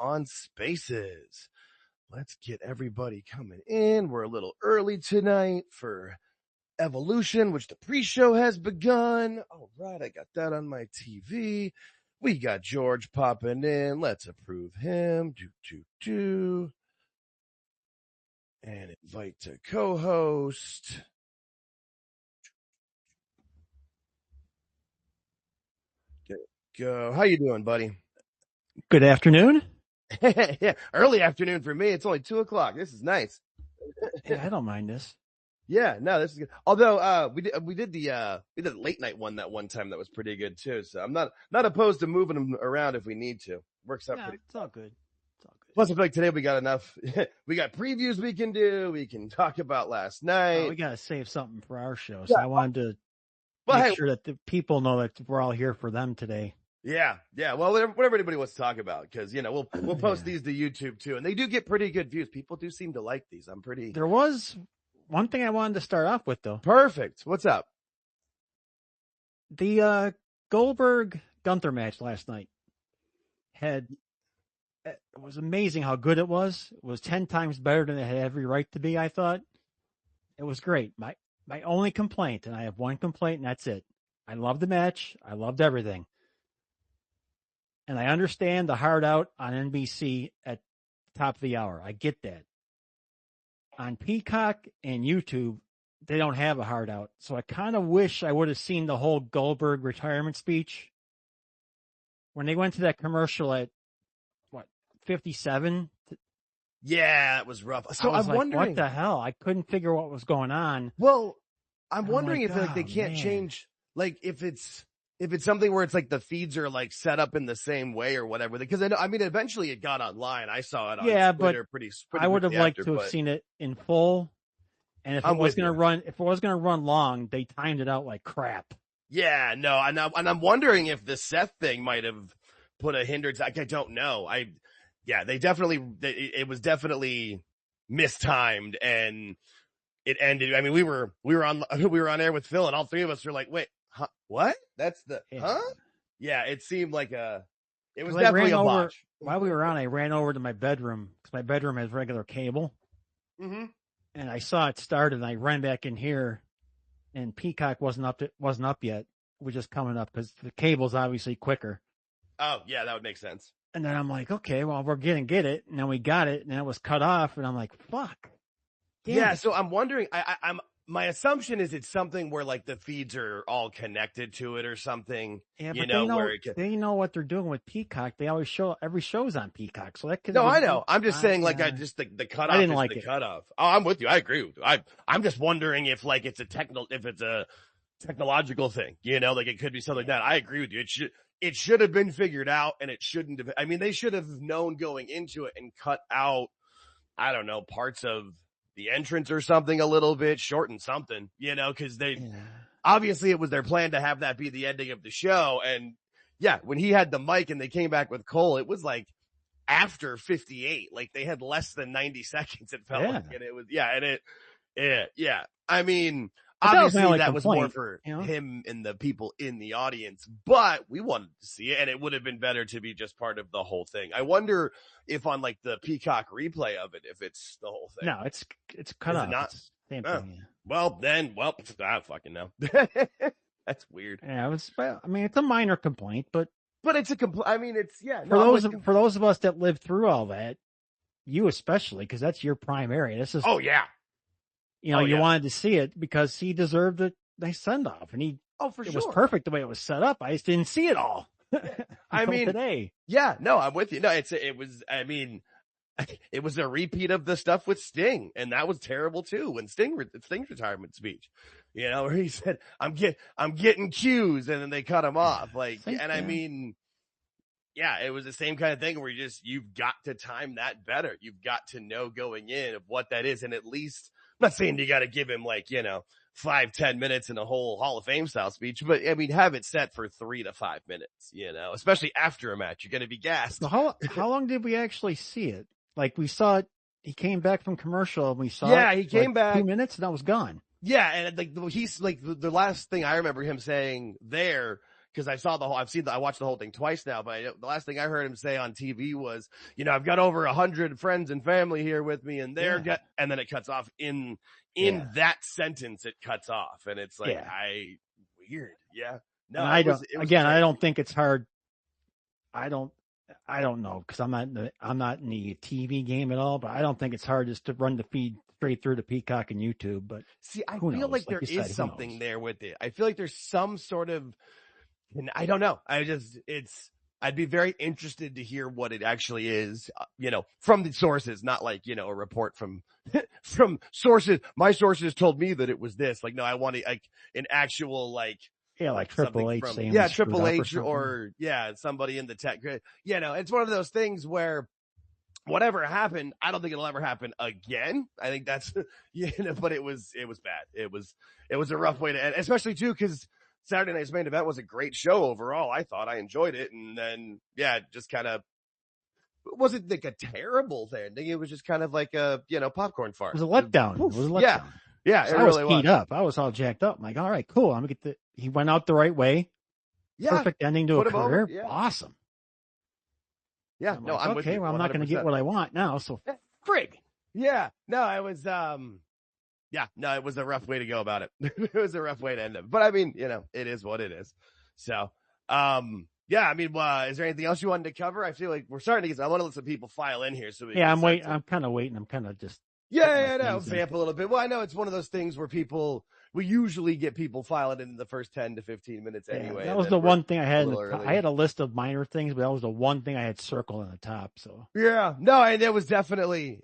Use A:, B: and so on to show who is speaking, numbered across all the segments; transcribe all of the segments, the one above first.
A: on Spaces. Let's get everybody coming in. We're a little early tonight for Evolution, which the pre-show has begun. All right, I got that on my TV. We got George popping in. Let's approve him. And invite to co-host. There we go. How you doing, buddy?
B: Good afternoon.
A: Yeah, early afternoon for me. It's only 2:00. This is nice.
B: Yeah, I don't mind this.
A: Yeah, no, this is good. Although we did the late night one that one time that was pretty good too. So I'm not opposed to moving them around if we need to. Works out pretty.
B: It's all good. It's all good.
A: Plus, I feel like today we got enough. We got previews we can do. We can talk about last night.
B: We gotta save something for our show. So I wanted to make sure that the people know that we're all here for them today.
A: Yeah. Well, whatever anybody wants to talk about, because we'll post these to YouTube too, and they do get pretty good views. People do seem to like these.
B: There was one thing I wanted to start off with, though.
A: Perfect. What's up?
B: The Goldberg Gunther match last night it was amazing how good it was. It was 10 times better than it had every right to be. I thought it was great. My only complaint, and I have one complaint, and that's it. I loved the match. I loved everything. And I understand the hard out on NBC at the top of the hour. I get that. On Peacock and YouTube, they don't have a hard out. So I kind of wish I would have seen the whole Goldberg retirement speech. When they went to that commercial at, 57?
A: Yeah, it was rough. So
B: I'm
A: wondering,
B: what the hell? I couldn't figure what was going on.
A: Well, I'm wondering if they can't change, if it's something where it's like the feeds are like set up in the same way or whatever, because eventually it got online. I saw it on Twitter pretty
B: I would have liked to have seen it in full. And if it was going to run long, they timed it out like crap.
A: Yeah, no. And I'm wondering if the Seth thing might have put a hindrance. I don't know. It was definitely mistimed, and it ended. I mean, we were on air with Phil, and all three of us were like, wait, huh, what? That's huh? Yeah, it seemed like it was definitely a botch.
B: While we were on, I ran over to my bedroom because my bedroom has regular cable.
A: Mm-hmm.
B: And I saw it start, and I ran back in here, and Peacock wasn't up yet. It was just coming up because the cable's obviously quicker. Oh yeah, that would make sense. And then I'm like, okay, well, we're gonna get it, and then we got it, and then it was cut off, and I'm like, fuck.
A: Yeah, so I'm wondering. My assumption is it's something where like the feeds are all connected to it or something.
B: Yeah, but they know what they're doing with Peacock. They always show every show's on Peacock, so that could.
A: No, I know. I'm just saying, the cutoff. I didn't like the cutoff. Oh, I'm with you. I agree with you. I'm just wondering if it's a technological thing. It could be something like that. I agree with you. It should have been figured out, and it shouldn't have. I mean, they should have known going into it and cut out, I don't know, parts of the entrance or something a little bit, shorten something, because obviously it was their plan to have that be the ending of the show. And yeah, when he had the mic and they came back with Cole, it was like after 58, like they had less than 90 seconds. It felt like, and it was, I mean, obviously that was more for him and the people in the audience, but we wanted to see it, and it would have been better to be just part of the whole thing. I wonder if on like the Peacock replay of it, if it's the whole thing.
B: No, it's cut off.
A: Not?
B: Same thing. Yeah.
A: Well, I don't fucking know. That's weird.
B: Yeah, it's a minor complaint, but
A: it's a complaint. I mean, it's
B: for those of us that lived through all that, you especially, because that's your prime area. This is you wanted to see it because he deserved a nice send off, and it was perfect the way it was set up. I just didn't see it all.
A: I mean,
B: today.
A: Yeah, no, I'm with you. No, it was a repeat of the stuff with Sting, and that was terrible too. When Sting's retirement speech, where he said, I'm getting cues, and then they cut him off. I mean, yeah, it was the same kind of thing where you've got to time that better. You've got to know going in of what that is. And at least, I'm not saying you got to give him 5-10 minutes in a whole Hall of Fame style speech, but I mean, have it set for 3 to 5 minutes, especially after a match. You're going to be gassed.
B: So how long did we actually see it? Like we saw it, he came back from commercial and we saw
A: he came back
B: 2 minutes and that was gone.
A: Yeah. And he's like the last thing I remember him saying there, because I watched the whole thing twice now, but the last thing I heard him say on TV was, I've got over 100 friends and family here with me, and and then it cuts off in that sentence, it cuts off, and it's like, weird. Yeah. No,
B: I don't think it's hard. I don't know, because I'm not in the TV game at all, but I don't think it's hard just to run the feed straight through to Peacock and YouTube. But
A: see, I feel like there is something there with it. I feel like there's some sort of, and I don't know. I'd be very interested to hear what it actually is, from the sources, not like, a report from sources. My sources told me that it was this. Like, no, I want an actual, like
B: Triple H saying
A: Triple H or somebody in the tech. It's one of those things where whatever happened, I don't think it'll ever happen again. I think that's, but it was bad. It was a rough way to end, especially too, because Saturday night's main event was a great show overall. I thought I enjoyed it. And then, just kind of, it wasn't like a terrible thing. I think it was just kind of like a, popcorn fart.
B: It was a letdown.
A: Yeah, it
B: so
A: really
B: I was keyed up. I was all jacked up. I'm like, all right, cool. I'm gonna get he went out the right way. Yeah. Perfect ending to a career. Yeah. Awesome.
A: Yeah.
B: I'm like, I'm with you. Well, I'm not going to get what I want now. So frig.
A: Yeah. No, it was, it was a rough way to go about it. It was a rough way to end it. But I mean, it is what it is. So, is there anything else you wanted to cover? I feel like we're starting to I want to let some people file in here. So
B: I'm waiting. I'm kind of waiting. I'm kind of just.
A: Vamp a little bit. Well, I know it's one of those things where we usually get people filing in the first 10 to 15 minutes anyway.
B: That was the one thing I had. I had a list of minor things, but that was the one thing I had circled on the top. So
A: and it was definitely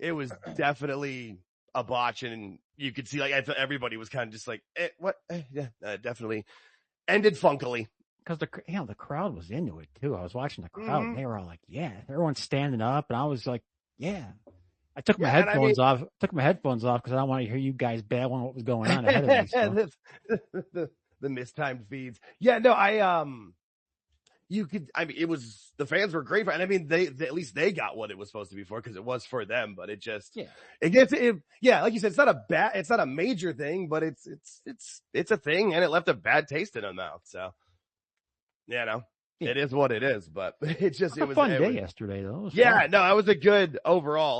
A: a botch, and you could see I thought everybody was kind of just like, definitely ended funkily.
B: Because the crowd was into it too. I was watching the crowd, and they were all like, everyone's standing up, and I was like, I took my headphones off. Because I don't want to hear you guys babbling what was going on ahead of me. So.
A: the mistimed feeds. It was, the fans were great. And I mean, they at least they got what it was supposed to be for, because it was for them. But it just, like you said, it's not a major thing, but it's a thing, and it left a bad taste in my mouth. So, it is what it is, but it was
B: a fun day yesterday, though.
A: It was a good overall.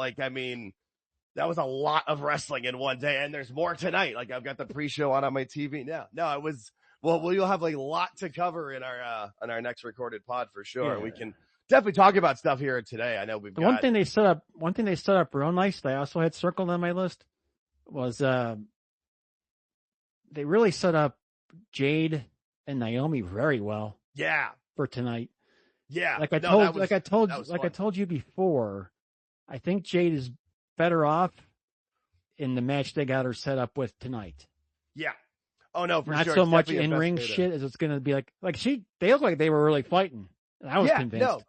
A: That was a lot of wrestling in one day, and there's more tonight. I've got the pre-show on my TV now. No, it was, we'll have a lot to cover in our next recorded pod for sure. We can definitely talk about stuff here today. I know we've got
B: one thing they set up real nice that I also had circled on my list was they really set up Jade and Naomi very well.
A: Yeah.
B: For tonight.
A: Yeah.
B: Like I told you before, I think Jade is better off in the match they got her set up with tonight.
A: Yeah. Oh no, for
B: not
A: sure.
B: Not so much in-ring shit as it's going to be like they look like they were really fighting. And I was convinced. No.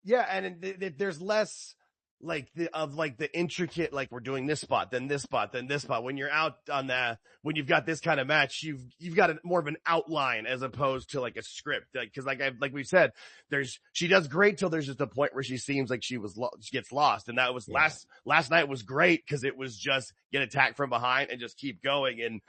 A: Yeah, and there's less the intricate, we're doing this spot, then this spot, then this spot. When you're out on when you've got this kind of match, you've got more of an outline as opposed to a script. Cause like we've said, she does great till there's just a point where she seems like she gets lost. And that was last night was great, cause it was just get attacked from behind and just keep going and,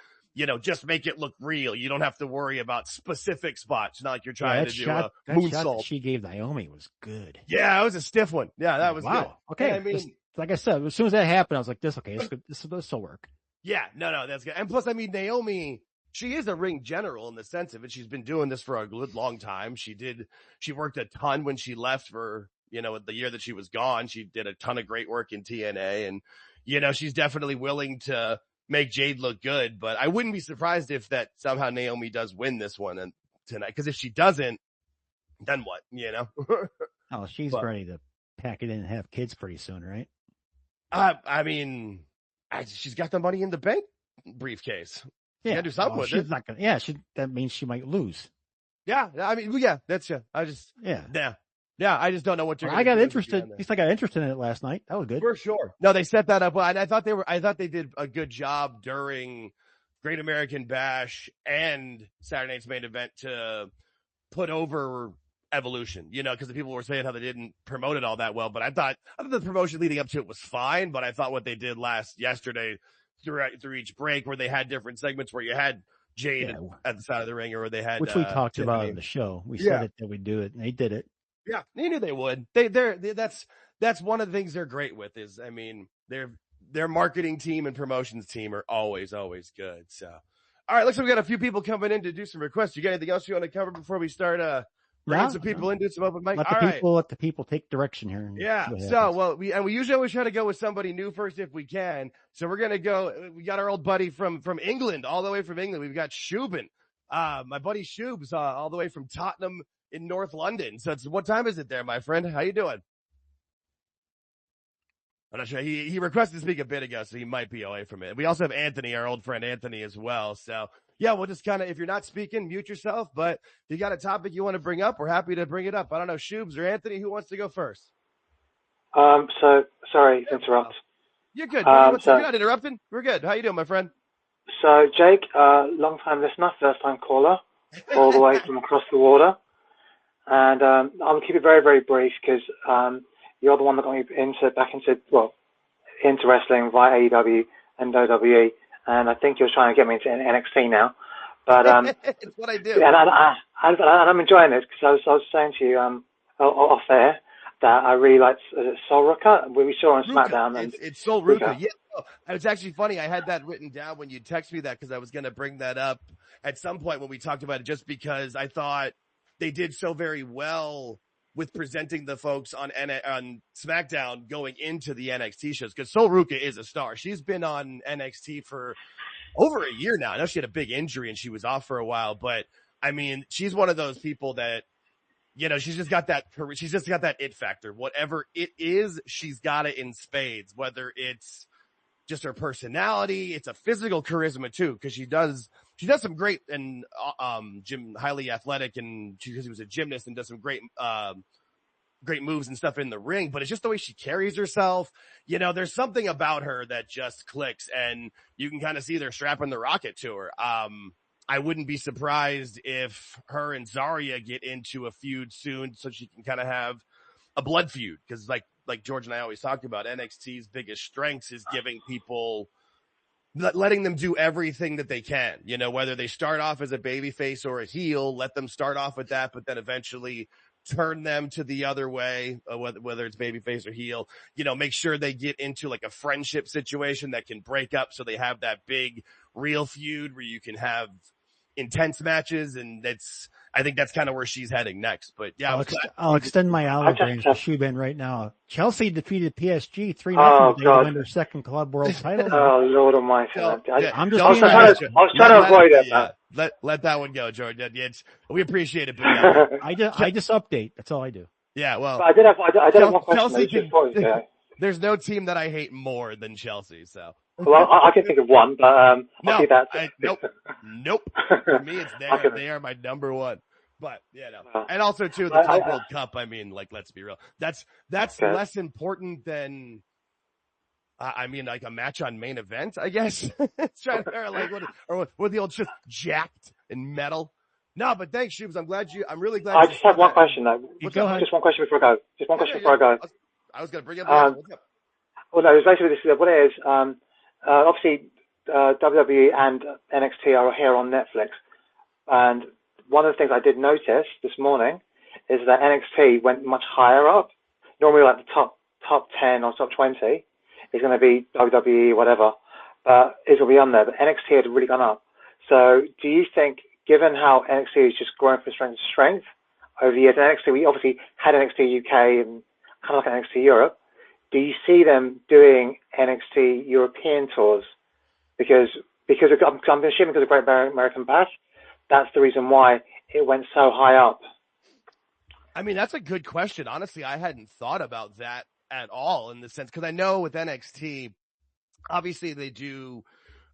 A: just make it look real. You don't have to worry about specific spots. It's not like you're trying to do a moonsault.
B: She gave Naomi was good.
A: Yeah, it was a stiff one. Yeah, that was good.
B: Okay. I mean, like I said, as soon as that happened, I was like, this will work.
A: Yeah, no, that's good. And plus, I mean, Naomi, she is a ring general in the sense of it. She's been doing this for a good long time. She worked a ton when she left for, the year that she was gone. She did a ton of great work in TNA, and, she's definitely willing to make Jade look good, but I wouldn't be surprised if that somehow Naomi does win this one tonight. Because if she doesn't, then what?
B: Oh, she's ready to pack it in and have kids pretty soon, right?
A: I mean, she's got the Money in the Bank briefcase. Yeah, she gotta do something with it.
B: Not gonna, that means she might lose.
A: Yeah, I mean, that's I just don't know what you're.
B: I got interested. At least I got interested in it last night. That was good
A: for sure. No, they set that up well, and I thought they did a good job during Great American Bash and Saturday Night's Main Event to put over Evolution. Because the people were saying how they didn't promote it all that well, but I thought the promotion leading up to it was fine. But I thought what they did yesterday through each break, where they had different segments where you had Jade at the side of the ring, or they had,
B: which we talked about in the show. We said it that we do it, and they did it.
A: Yeah, you knew they would. That's one of the things they're great with is, I mean, their marketing team and promotions team are always good. So, all right, looks like we got a few people coming in to do some requests. You got anything else you want to cover before we start bringing some people in, do some open mic?
B: Let the people take direction here.
A: Yeah. So, we usually always try to go with somebody new first if we can. So we're gonna go. We got our old buddy from England, all the way from England. We've got Shubin, my buddy Shubs, all the way from Tottenham in North London. So what time is it there, my friend? How you doing? I'm not sure. He requested to speak a bit ago, so he might be away from it. We also have Anthony, our old friend Anthony, as well. So yeah, we'll just kind of, if you're not speaking, mute yourself. But if you got a topic you want to bring up, we're happy to bring it up. I don't know, Shubs or Anthony, who wants to go first?
C: So sorry to interrupt.
A: You're good. You're not interrupting. We're good. How you doing, my friend?
C: So Jake, long time listener, first time caller, all the way from across the water. And I'll keep it very, very brief because you're the one that got me into wrestling via AEW and WWE, and I think you're trying to get me into NXT now. But
A: it's what I do,
C: and I'm enjoying it because I was saying to you off air that I really liked Soul Ruca. We saw on SmackDown. And
A: it's Soul Ruca. Yeah, it's actually funny. I had that written down when you texted me that because I was going to bring that up at some point when we talked about it, just because I thought they did so very well with presenting the folks on SmackDown going into the NXT shows, because Soul Ruca is a star. She's been on NXT for over a year now. I know she had a big injury and she was off for a while, but I mean, she's one of those people that, you know, she's just got that it factor. Whatever it is, she's got it in spades, whether it's just her personality, it's a physical charisma too, because she does some great and highly athletic, and because he was a gymnast and does some great moves and stuff in the ring, but it's just the way she carries herself. You know, there's something about her that just clicks, and you can kind of see they're strapping the rocket to her. I wouldn't be surprised if her and Zarya get into a feud soon, so she can kind of have a blood feud, because like George and I always talked about, NXT's biggest strengths is giving people, letting them do everything that they can, you know, whether they start off as a babyface or a heel, let them start off with that, but then eventually turn them to the other way, whether it's babyface or heel, you know, make sure they get into like a friendship situation that can break up, so they have that big real feud where you can have intense matches. And I think that's kind of where she's heading next. But yeah,
B: I'll extend my olive branch to Shubin right now. Chelsea defeated PSG 3-0 to win their second club world title.
C: Oh, Lord Almighty!
B: I
C: was trying to avoid it.
A: Yeah. Let that one go, George. We appreciate it. But
B: I just update. That's all I do.
A: Yeah, well,
C: but I did have one question.
A: There's no team that I hate more than Chelsea. So.
C: Well, I can think of one, but I'll do that.
A: Nope. For me, it's they are my number one. But yeah, no. And also too, the Club World Cup. I mean, like, let's be real. That's less important than, I mean, like a match on Main Event, I guess. It's trying to, or with the old just jacked and metal. No, but thanks, Shubes. I'm really glad.
C: I just have one question though. Just one question before I go.
A: I was going to bring up. What's up?
C: Well, no, it's basically this. What it is. Obviously, WWE and NXT are here on Netflix, and one of the things I did notice this morning is that NXT went much higher up. Normally, like the top 10 or top 20 is going to be WWE, whatever, but it's going to be on there. But NXT had really gone up. So, do you think, given how NXT is just growing from strength to strength over the years, and NXT, we obviously had NXT UK and kind of like NXT Europe. Do you see them doing NXT European tours? Because I'm assuming because of Great American Bash, that's the reason why it went so high up.
A: I mean, that's a good question. Honestly, I hadn't thought about that at all, in the sense, because I know with NXT, obviously they do,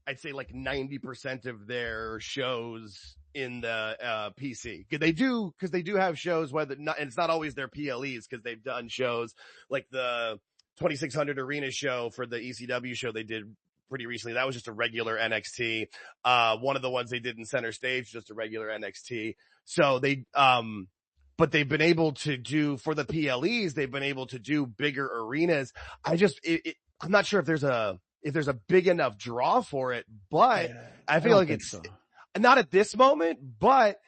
A: I'd say like 90% of their shows in the PC. Because they do have shows, and it's not always their PLEs, because they've done shows like the 2600 Arena show for the ECW show they did pretty recently. That was just a regular NXT. One of the ones they did in Center Stage, just a regular NXT. So but they've been able to do, for the PLEs, they've been able to do bigger arenas. I'm not sure if there's a big enough draw for it, but I feel like not at this moment, but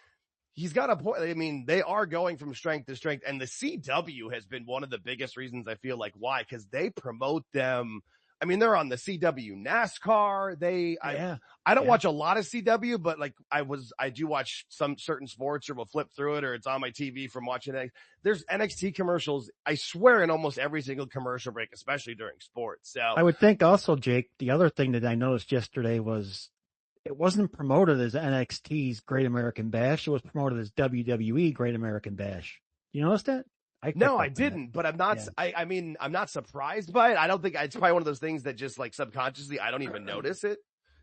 A: he's got a point. I mean, they are going from strength to strength, and the CW has been one of the biggest reasons I feel like why, because they promote them. I mean, they're on the CW NASCAR. I don't watch a lot of CW, but like I do watch some certain sports, or will flip through it, or it's on my TV from watching it. There's NXT commercials, I swear, in almost every single commercial break, especially during sports. So
B: I would think also, Jake, the other thing that I noticed yesterday was it wasn't promoted as NXT's Great American Bash. It was promoted as WWE Great American Bash. You notice that?
A: No, I didn't, but I'm not, I mean, I'm not surprised by it. I don't think it's probably one of those things that just like subconsciously, I don't even notice it,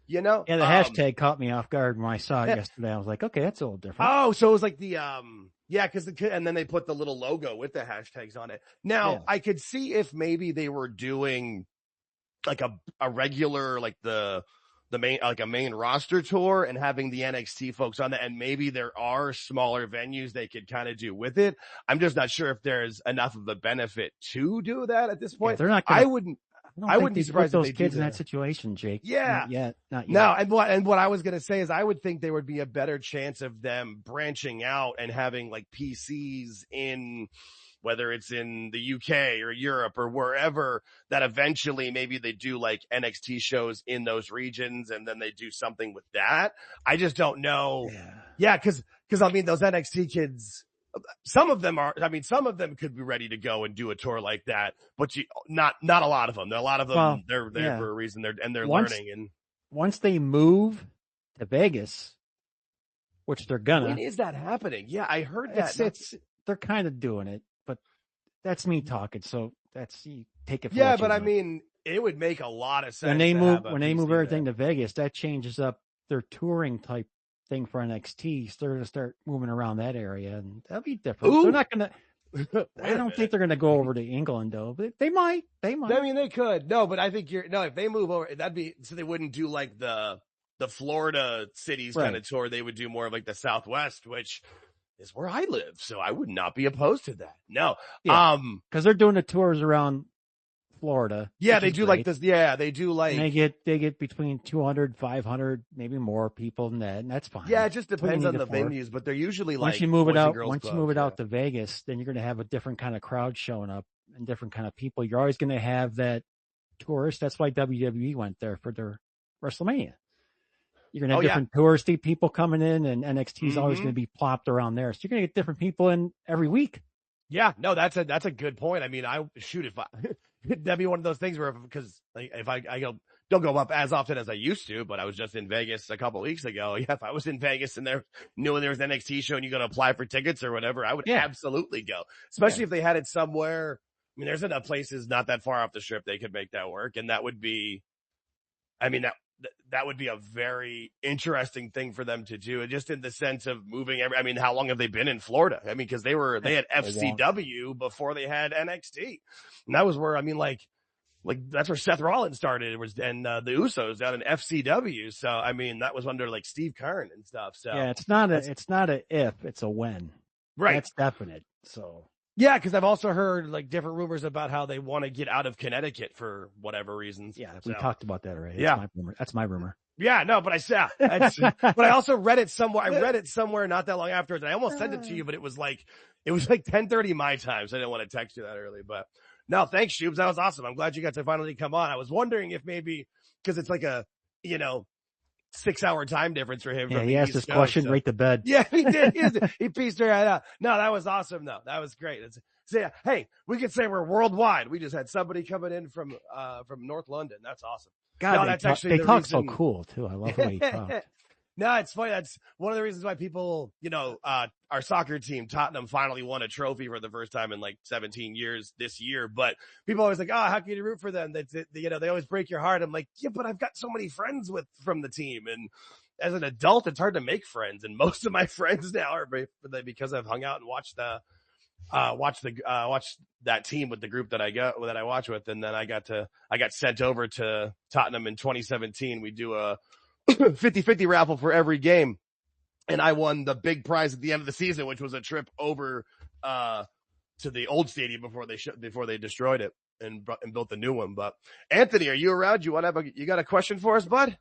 A: you know?
B: Yeah, the hashtag caught me off guard when I saw it yesterday. I was like, okay, that's a little different.
A: Oh, so it was like the, and then they put the little logo with the hashtags on it. Now, I could see if maybe they were doing like a regular, like the main, like a main roster tour and having the NXT folks on that. And maybe there are smaller venues they could kind of do with it. I'm just not sure if there's enough of a benefit to do that at this point.
B: Yeah, they're not
A: I wouldn't be surprised
B: if those
A: if
B: kids in that situation, Jake.
A: Yeah.
B: Not yet.
A: No. And what I was going to say is I would think there would be a better chance of them branching out and having like PCs in, whether it's in the UK or Europe or wherever, that eventually maybe they do like NXT shows in those regions and then they do something with that. I just don't know. Yeah. Cause I mean, those NXT kids, some of them could be ready to go and do a tour like that, but not a lot of them. A lot of them, they're there for a reason. They're learning. And
B: once they move to Vegas, which they're gonna.
A: When is that happening? Yeah, I heard that.
B: They're kind of doing it. That's me talking, so you take it.
A: Yeah, but I mean, it would make a lot of sense
B: when they move everything to Vegas. That changes up their touring type thing for NXT. So they're going to start moving around that area, and that'll be different. They're not going to. I don't think they're going to go over to England though, but they might. I
A: mean, they could. No, but I think if they move over, that'd be so they wouldn't do like the Florida cities kind of tour. They would do more of like the Southwest, which is where I live, so I would not be opposed to that. No,
B: because they're doing the tours around Florida.
A: Yeah, they do like this. Yeah, they do like.
B: And they get between 200, 500, maybe more people than that, and that's fine.
A: Yeah, it just depends on the venues, but they're usually like
B: once you move it out to Vegas, then you're going to have a different kind of crowd showing up and different kind of people. You're always going to have that tourist. That's why WWE went there for their WrestleMania. You're going to have different touristy people coming in, and NXT is always going to be plopped around there. So you're going to get different people in every week.
A: Yeah, no, that's a good point. I mean, that'd be one of those things where, because if I don't go up as often as I used to, but I was just in Vegas a couple of weeks ago. Yeah, if I was in Vegas and knowing there was an NXT show and you're going to apply for tickets or whatever, I would absolutely go, especially if they had it somewhere. I mean, there's enough places not that far off the strip they could make that work. And that would be, I mean, that would be a very interesting thing for them to do, just in the sense of moving I mean, how long have they been in Florida? I mean, because they had FCW before they had NXT, and that was where, I mean, like that's where Seth Rollins started, and the Usos down in FCW. So I mean, that was under like Steve Kern and stuff. So
B: yeah, it's not a if, it's a when.
A: Right,
B: that's definite. So.
A: Yeah, because I've also heard like different rumors about how they want to get out of Connecticut for whatever reasons.
B: Yeah, we talked about that already. That's my rumor.
A: Yeah, no, but but I also read it somewhere. I read it somewhere not that long afterwards, and I almost sent it to you, but it was like 10:30 my time, so I didn't want to text you that early. But no, thanks, Shubes. That was awesome. I'm glad you got to finally come on. I was wondering if maybe because it's like a 6-hour time difference for him.
B: Yeah, he asked this question right to bed.
A: Yeah, he did. He pieced her right out. No, that was awesome, though. That was great. Hey, we could say we're worldwide. We just had somebody coming in from North London. That's awesome.
B: God, they talk so cool, too. I love the way he talks.
A: No, it's funny. That's one of the reasons why people, our soccer team, Tottenham, finally won a trophy for the first time in like 17 years this year. But people always like, how can you root for them? They always break your heart. I'm like, yeah, but I've got so many friends from the team. And as an adult, it's hard to make friends. And most of my friends now are because I've hung out and watched that team with the group that I watch with. And then I got sent over to Tottenham in 2017. We do a 50-50 raffle for every game, and I won the big prize at the end of the season, which was a trip over to the old stadium before they destroyed it and built the new one. But Anthony, are you around? You got a question for us, bud?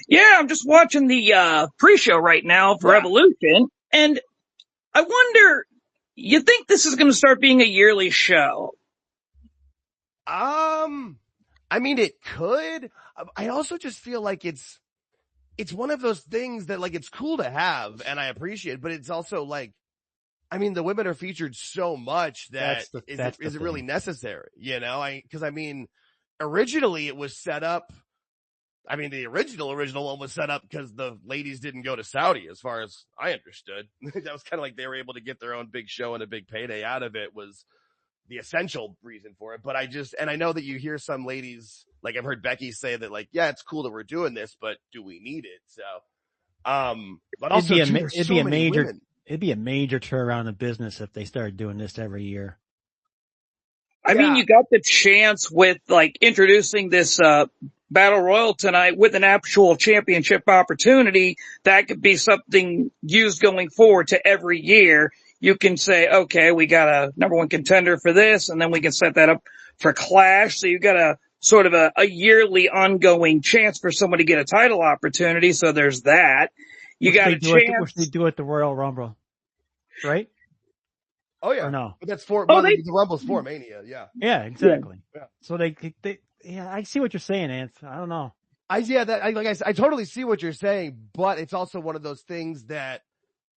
D: Yeah, I'm just watching the pre-show right now for Evolution, and I wonder, you think this is going to start being a yearly show?
A: I mean, it could. I also just feel like it's one of those things that, like, it's cool to have, and I appreciate it, but it's also like, I mean, the women are featured so much that is it really necessary? You know, because I mean, originally it was set up. I mean, the original one was set up because the ladies didn't go to Saudi, as far as I understood. That was kind of like they were able to get their own big show and a big payday out of it was the essential reason for it. But and I know that you hear some ladies, like I've heard Becky say that, like, yeah, it's cool that we're doing this, but do we need it? So, but also it'd
B: be a major turnaround in business if they started doing this every year.
D: I mean, you got the chance with, like, introducing this Battle Royal tonight with an actual championship opportunity. That could be something used going forward to every year. You can say, okay, we got a number one contender for this, and then we can set that up for Clash. So you got a sort of a yearly ongoing chance for someone to get a title opportunity. So there's that. You got a chance.
B: Which they do at the Royal Rumble, right?
A: Oh yeah,
B: or no?
A: But that's the Rumble's for Mania. Yeah.
B: Yeah, exactly. Yeah. So they, I see what you're saying, Ant. I don't know.
A: I totally see what you're saying, but it's also one of those things that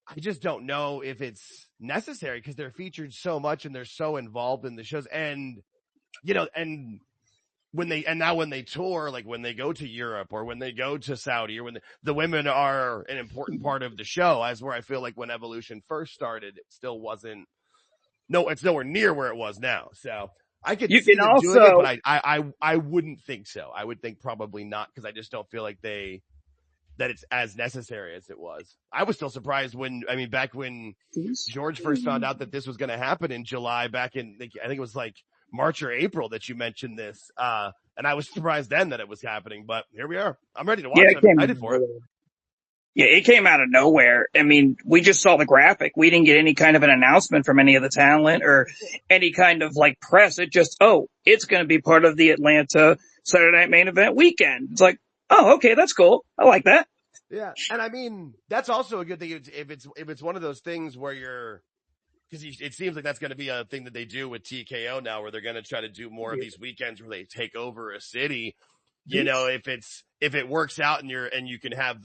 A: I just don't know if it's necessary because they're featured so much and they're so involved in the shows, and you know, and when they tour, like when they go to Europe or when they go to Saudi or when the women are an important part of the show, as where I feel like when Evolution first started, it still wasn't. No, it's nowhere near where it was now. So I could see them doing it, but I wouldn't think so. I would think probably not because I just don't feel like that it's as necessary as it was. I was still surprised back when George first found out that this was going to happen in July, back in, I think it was like March or April that you mentioned this. And I was surprised then that it was happening, but here we are. I'm ready to watch it. I'm excited for it.
D: Yeah, it came out of nowhere. I mean, we just saw the graphic. We didn't get any kind of an announcement from any of the talent or any kind of like press. It just, it's going to be part of the Atlanta Saturday Night Main Event weekend. It's like, okay, that's cool. I like that.
A: Yeah. And I mean, that's also a good thing if it's one of those things where because it seems like that's going to be a thing that they do with TKO now, where they're going to try to do more of these weekends where they take over a city. You know, if it works out and you can have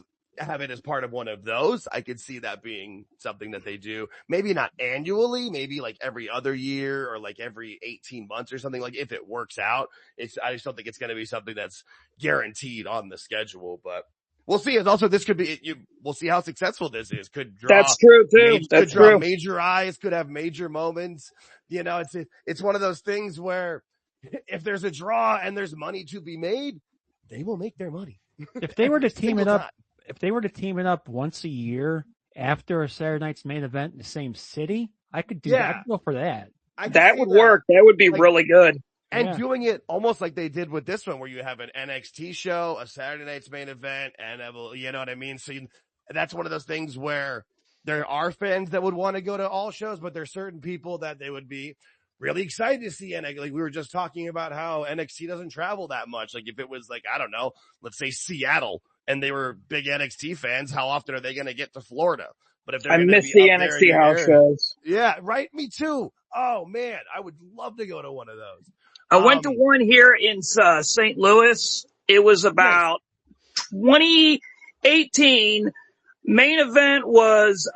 A: it as part of one of those, I could see that being something that they do. Maybe not annually, maybe like every other year or like every 18 months or something. Like if it works out, I just don't think it's going to be something that's guaranteed on the schedule, but we'll see. It's also, this could be, we'll see how successful this is. Could draw.
D: That's true too. That's true.
A: Major eyes, could have major moments. You know, it's one of those things where if there's a draw and there's money to be made, they will make their money.
B: If they were to team it up, once a year after a Saturday night's main event in the same city, I could do that. I'd go for that.
D: That would work. That would be really good.
A: And doing it almost like they did with this one, where you have an NXT show, a Saturday night's main event, and you know what I mean? So that's one of those things where there are fans that would want to go to all shows, but there's certain people that they would be really excited to see. Like we were just talking about how NXT doesn't travel that much. Like if it was like, I don't know, let's say Seattle, and they were big NXT fans, how often are they going to get to Florida? But if they're
D: I miss the NXT house shows.
A: Yeah, right. Me too. Oh man, I would love to go to one of those.
D: I went to one here in St. Louis. It was about 2018. Main event was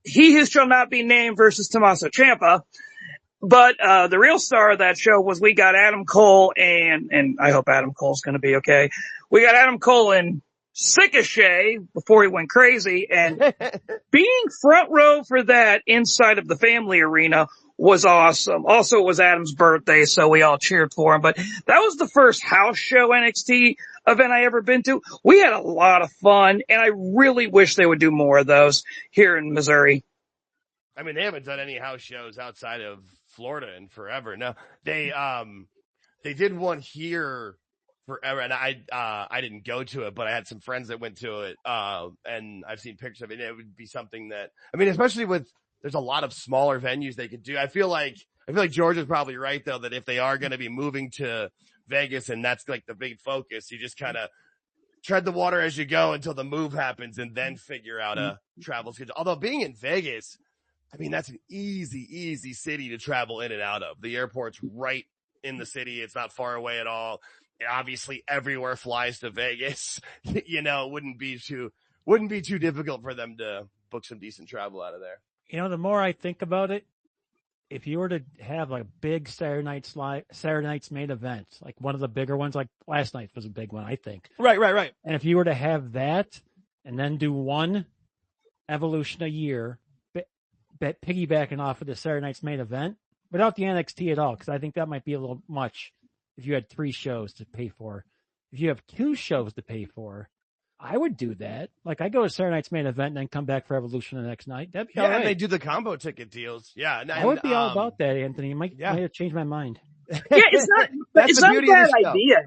D: He Who Shall Not Be Named versus Tommaso Ciampa. But the real star of that show was we got Adam Cole and I hope Adam Cole's going to be okay. We got Adam Cole and Ricochet before he went crazy, and being front row for that inside of the family arena was awesome. Also, it was Adam's birthday, so we all cheered for him. But that was the first house show NXT event I ever been to. We had a lot of fun, and I really wish they would do more of those here in Missouri.
A: I mean, they haven't done any house shows outside of Florida in forever. No, they did one here forever, and I didn't go to it, but I had some friends that went to it, and I've seen pictures of it. And it would be something that, I mean, especially with, there's a lot of smaller venues they could do. I feel like George is probably right though, that if they are going to be moving to Vegas and that's like the big focus, you just kind of tread the water as you go until the move happens and then figure out a travel schedule. Although being in Vegas, I mean, that's an easy city to travel in and out of. The airport's right in the city. It's not far away at all. Obviously everywhere flies to Vegas. You know, it wouldn't be too difficult for them to book some decent travel out of there.
B: You know, the more I think about it, if you were to have like a big Saturday night's main event, like one of the bigger ones, like last night was a big one, I think.
A: Right.
B: And if you were to have that and then do one Evolution a year, piggybacking off of the Saturday night's main event without the NXT at all, because I think that might be a little much if you had 3 shows to pay for. If you have 2 shows to pay for, I would do that. Like, I go to Saturday night's main event and then come back for Evolution the next night. That'd be all right.
A: And they do the combo ticket deals. Yeah. And,
B: I would be all about that, Anthony. You might have changed my mind.
D: Yeah, it's not a bad idea.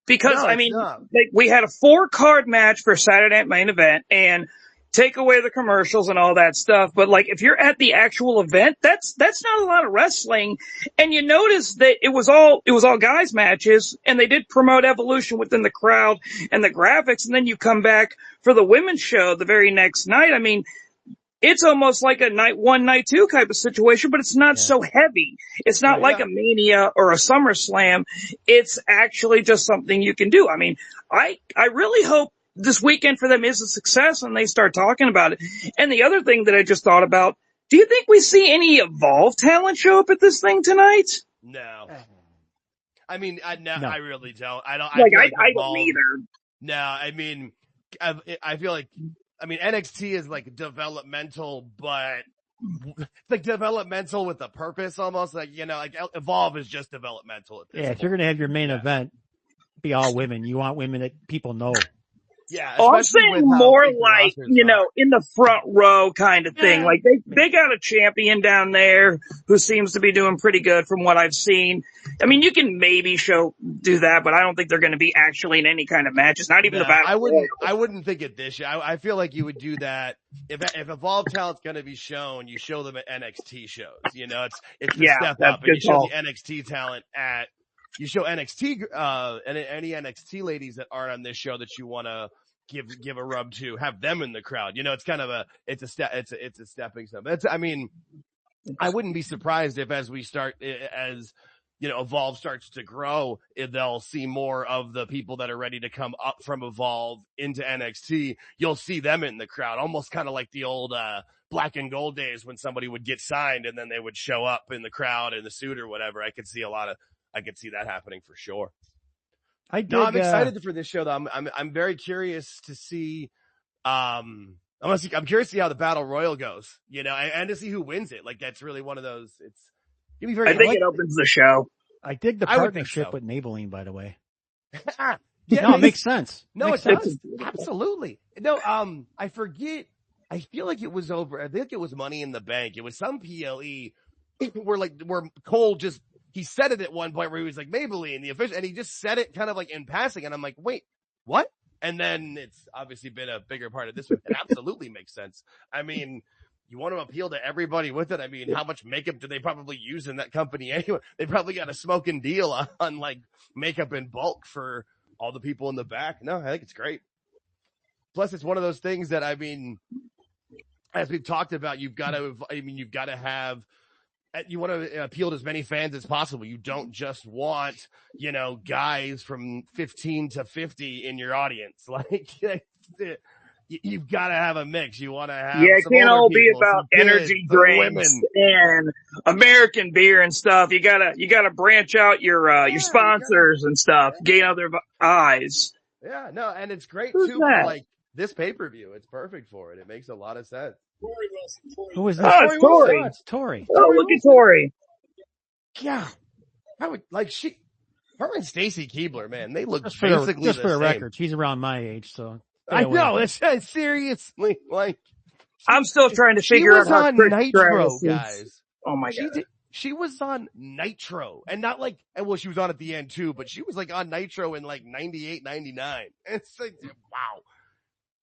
D: Because, I mean, like, we had a 4-card match for Saturday night main event, and take away the commercials and all that stuff. But like, if you're at the actual event, that's not a lot of wrestling. And you notice that it was all guys matches, and they did promote Evolution within the crowd and the graphics. And then you come back for the women's show the very next night. I mean, it's almost like a night 1, night 2 type of situation, but it's not so heavy. It's not like a Mania or a SummerSlam. It's actually just something you can do. I mean, I really hope this weekend for them is a success and they start talking about it. And the other thing that I just thought about, do you think we see any Evolve talent show up at this thing tonight?
A: No. I mean, no. I really don't. I don't
D: either.
A: No, I mean, I feel like, I mean, NXT is like developmental, but like developmental with a purpose almost. Like, you know, like Evolve is just developmental at this point.
B: If you're going to have your main event be all women, you want women that people know.
A: Yeah.
D: I'm saying more like, you know, in the front row kind of thing. Like they got a champion down there who seems to be doing pretty good from what I've seen. I mean, you can maybe do that, but I don't think they're going to be actually in any kind of matches. Not even about.
A: I wouldn't think it this year. I feel like you would do that if Evolve talent's going to be shown. You show them at NXT shows. You know, it's the step up, and you show the NXT talent at. You show NXT, and any NXT ladies that aren't on this show that you want to give a rub to, have them in the crowd. You know, it's kind of it's a stepping stone. I mean, I wouldn't be surprised if as you know, Evolve starts to grow, they'll see more of the people that are ready to come up from Evolve into NXT. You'll see them in the crowd, almost kind of like the old, Black and Gold days when somebody would get signed and then they would show up in the crowd in the suit or whatever. I could see that happening for sure. I'm excited for this show though. I'm very curious to see, I'm curious to see how the Battle Royal goes, you know, and to see who wins it. Like, that's really one of those,
D: I think it opens the show.
B: I dig the partnership with Maybelline, by the way.
A: It
B: makes sense.
A: No, it does. Absolutely. No, I forget. I feel like it was I think it was Money in the Bank. It was some PLE where Cole he said it at one point where he was like, Maybelline, the official, and he just said it kind of like in passing. And I'm like, wait, what? And then it's obviously been a bigger part of this one. It absolutely makes sense. I mean, you want to appeal to everybody with it. I mean, how much makeup do they probably use in that company anyway? They probably got a smoking deal on like makeup in bulk for all the people in the back. No, I think it's great. Plus, it's one of those things that, I mean, as we've talked about, you want to appeal to as many fans as possible. You don't just want, you know, guys from 15 to 50 in your audience. Like, you've got to have a mix. You want to have
D: it can't all be about energy drinks and American beer and stuff. You gotta branch out your sponsors and stuff, gain other eyes.
A: Yeah, no, and it's great too for like this pay-per-view. It's perfect for it. It makes a lot of sense.
B: Who is that?
D: Oh, Tori.
B: It's Tori.
D: Oh, look at Tori.
A: Yeah. Her and Stacy Keibler, man, they look
B: just
A: basically
B: for the record. She's around my age, so.
A: I know. It's seriously like.
D: I'm still trying to figure out how
A: Nitro, guys.
D: Oh my God.
A: She was on Nitro, and not like, well, she was on at the end too, but she was like on Nitro in like 98, 99. It's like, wow.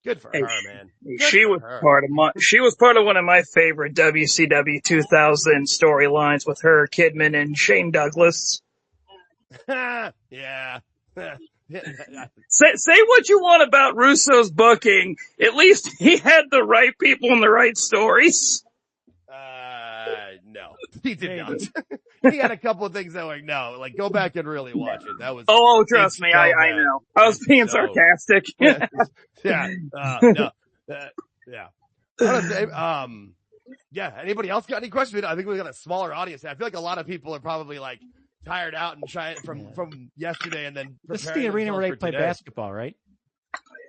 A: Good for her, man.
D: She was part of one of my favorite WCW 2000 storylines with her, Kidman, and Shane Douglas.
A: Yeah.
D: Say what you want about Russo's booking. At least he had the right people and the right stories.
A: No, he did not. He had a couple of things that were no, like go back and really watch it. That was
D: trust me, I know. I was being sarcastic.
A: Yeah. No. Yeah. Anybody else got any questions? I think we got a smaller audience. I feel like a lot of people are probably like tired out and trying from yesterday and then.
B: This is the arena where they play basketball, right?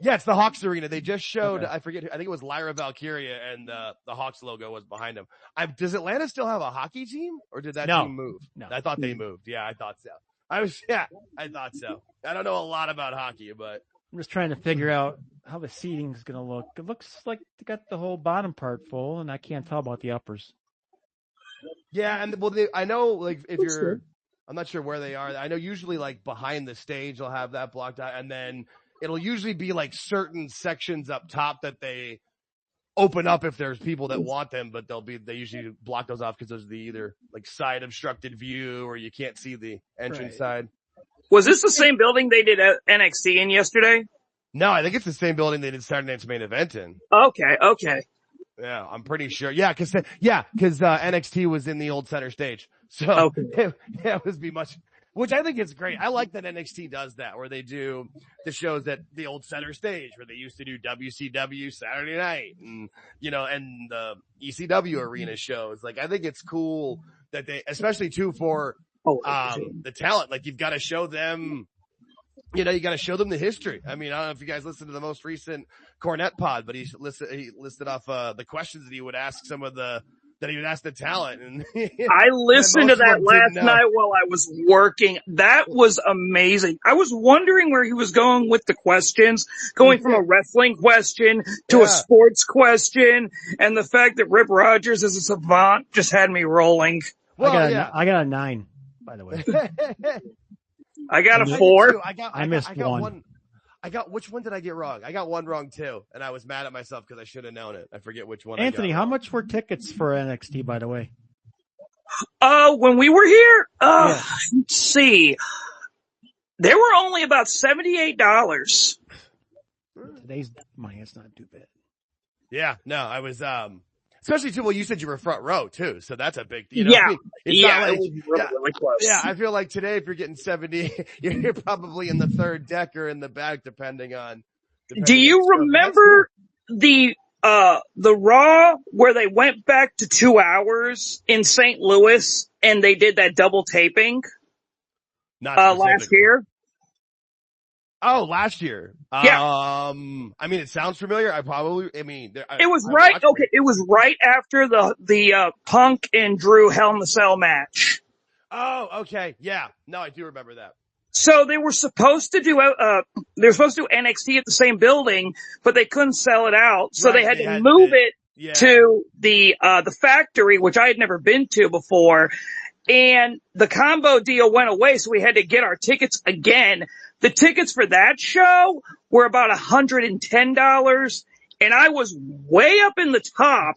A: Yeah, it's the Hawks arena. They just showed, I think it was Lyra Valkyria and the Hawks logo was behind them. Does Atlanta still have a hockey team or did that team move?
B: No.
A: I thought they moved. Yeah, I thought so. I thought so. I don't know a lot about hockey, but
B: I'm just trying to figure out how the seating is going to look. It looks like they got the whole bottom part full and I can't tell about the uppers.
A: Yeah. And I know like if you're, I'm not sure where they are. I know usually like behind the stage, they'll have that blocked out and then it'll usually be like certain sections up top that they open up if there's people that want them, but they usually block those off because those are the either like side obstructed view or you can't see the entrance side.
D: Was this the same building they did NXT in yesterday?
A: No, I think it's the same building they did Saturday Night's Main Event in.
D: Okay.
A: Yeah, I'm pretty sure. Yeah, because NXT was in the old center stage. So it would be much. Which I think is great. I like that NXT does that, where they do the shows at the old center stage, where they used to do WCW Saturday night and, and the ECW arena shows. Like, I think it's cool that they, especially too for, the talent, like you've got to show them, you got to show them the history. I mean, I don't know if you guys listened to the most recent Cornette pod, but he listed off, the questions that he would ask that he would ask the talent. And
D: I listened to that last night while I was working. That was amazing. I was wondering where he was going with the questions, going from a wrestling question to a sports question, and the fact that Rip Rogers is a savant just had me rolling.
B: Well, I got a 9, by the way.
D: I got a 4.
B: I missed one.
A: Which one did I get wrong? I got one wrong too, and I was mad at myself because I should have known it. I forget which one.
B: Anthony, how much were tickets for NXT, by the way?
D: When we were here, let's see. They were only about $78.
B: Today's money, it's not too bad.
A: Yeah, no, I was, especially too, well, you said you were front row too, so that's a big,
D: it was really close.
A: Yeah, I feel like today, if you're getting 70, you're probably in the third deck or in the back, depending on.
D: Do you remember the Raw where they went back to 2 hours in St. Louis and they did that double taping?
A: Not
D: last year.
A: Oh, last year.
D: Yeah.
A: I mean, it sounds familiar. It
D: was right. Okay. It was right after the Punk and Drew Hell in the Cell match.
A: Oh, okay. Yeah. No, I do remember that.
D: So they were supposed to do, NXT at the same building, but they couldn't sell it out. So they had to move it to the factory, which I had never been to before. And the combo deal went away. So we had to get our tickets again. The tickets for that show were about $110, and I was way up in the top,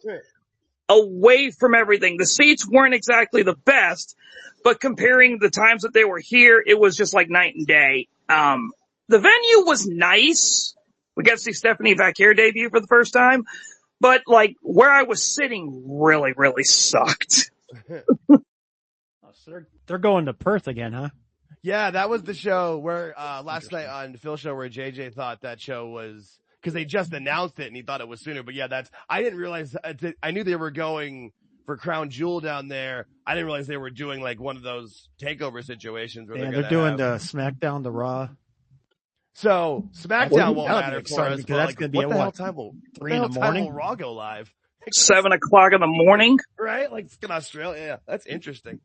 D: away from everything. The seats weren't exactly the best, but comparing the times that they were here, it was just like night and day. The venue was nice. We got to see Stephanie Vaquer debut for the first time, but like where I was sitting really, really sucked.
B: So they're going to Perth again, huh?
A: Yeah, that was the show where last night on Phil's show where JJ thought that show was because they just announced it and he thought it was sooner. But yeah, I didn't realize. I knew they were going for Crown Jewel down there. I didn't realize they were doing like one of those takeover situations where they're
B: doing the SmackDown, the Raw.
A: So SmackDown won't matter for us
B: because that's going to be
A: what the hell time will
B: 3 in the morning.
A: Will Raw go live?
D: 7 o'clock in the morning,
A: right? Like in Australia. Yeah, that's interesting.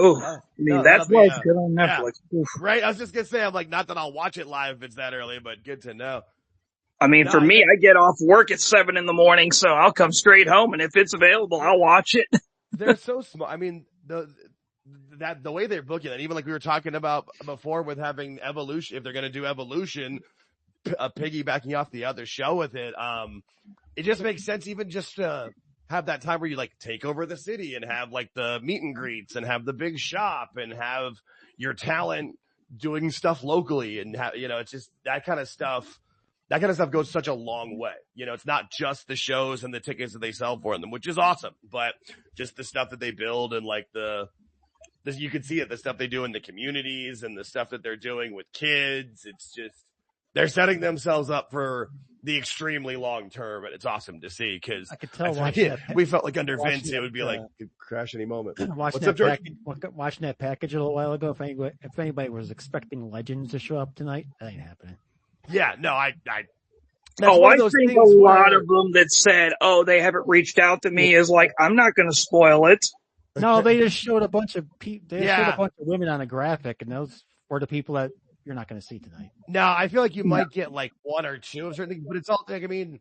D: Oh, that's why it's good on Netflix.
A: Yeah. Right? I was just going to say, I'm like, not that I'll watch it live if it's that early, but good to know.
D: I mean, for me, I get off work at 7 in the morning, so I'll come straight home, and if it's available, I'll watch it.
A: They're so small. I mean, the way they're booking it, even like we were talking about before with having Evolution, if they're going to do Evolution, piggybacking off the other show with it, it just makes sense even just to have that time where you like take over the city and have like the meet and greets and have the big shop and have your talent doing stuff locally and it's just that kind of stuff. That kind of stuff goes such a long way. It's not just the shows and the tickets that they sell for them, which is awesome, but just the stuff that they build and like you can see it, the stuff they do in the communities and the stuff that they're doing with kids. It's just, they're setting themselves up for the extremely long term, and it's awesome to see because
B: I could tell
A: we felt like under Vince it would be like could crash any moment.
B: Watching that package a little while ago, if anybody was expecting legends to show up tonight, that ain't happening.
A: Yeah, no, I
D: think a lot of them that said, "Oh, they haven't reached out to me," is like, I'm not going to spoil it.
B: No, they just showed a bunch of people. They showed a bunch of women on a graphic, and those were the people that you're not going to see tonight.
A: No, I feel like you might get like one or two of certain things, but it's all like, I mean,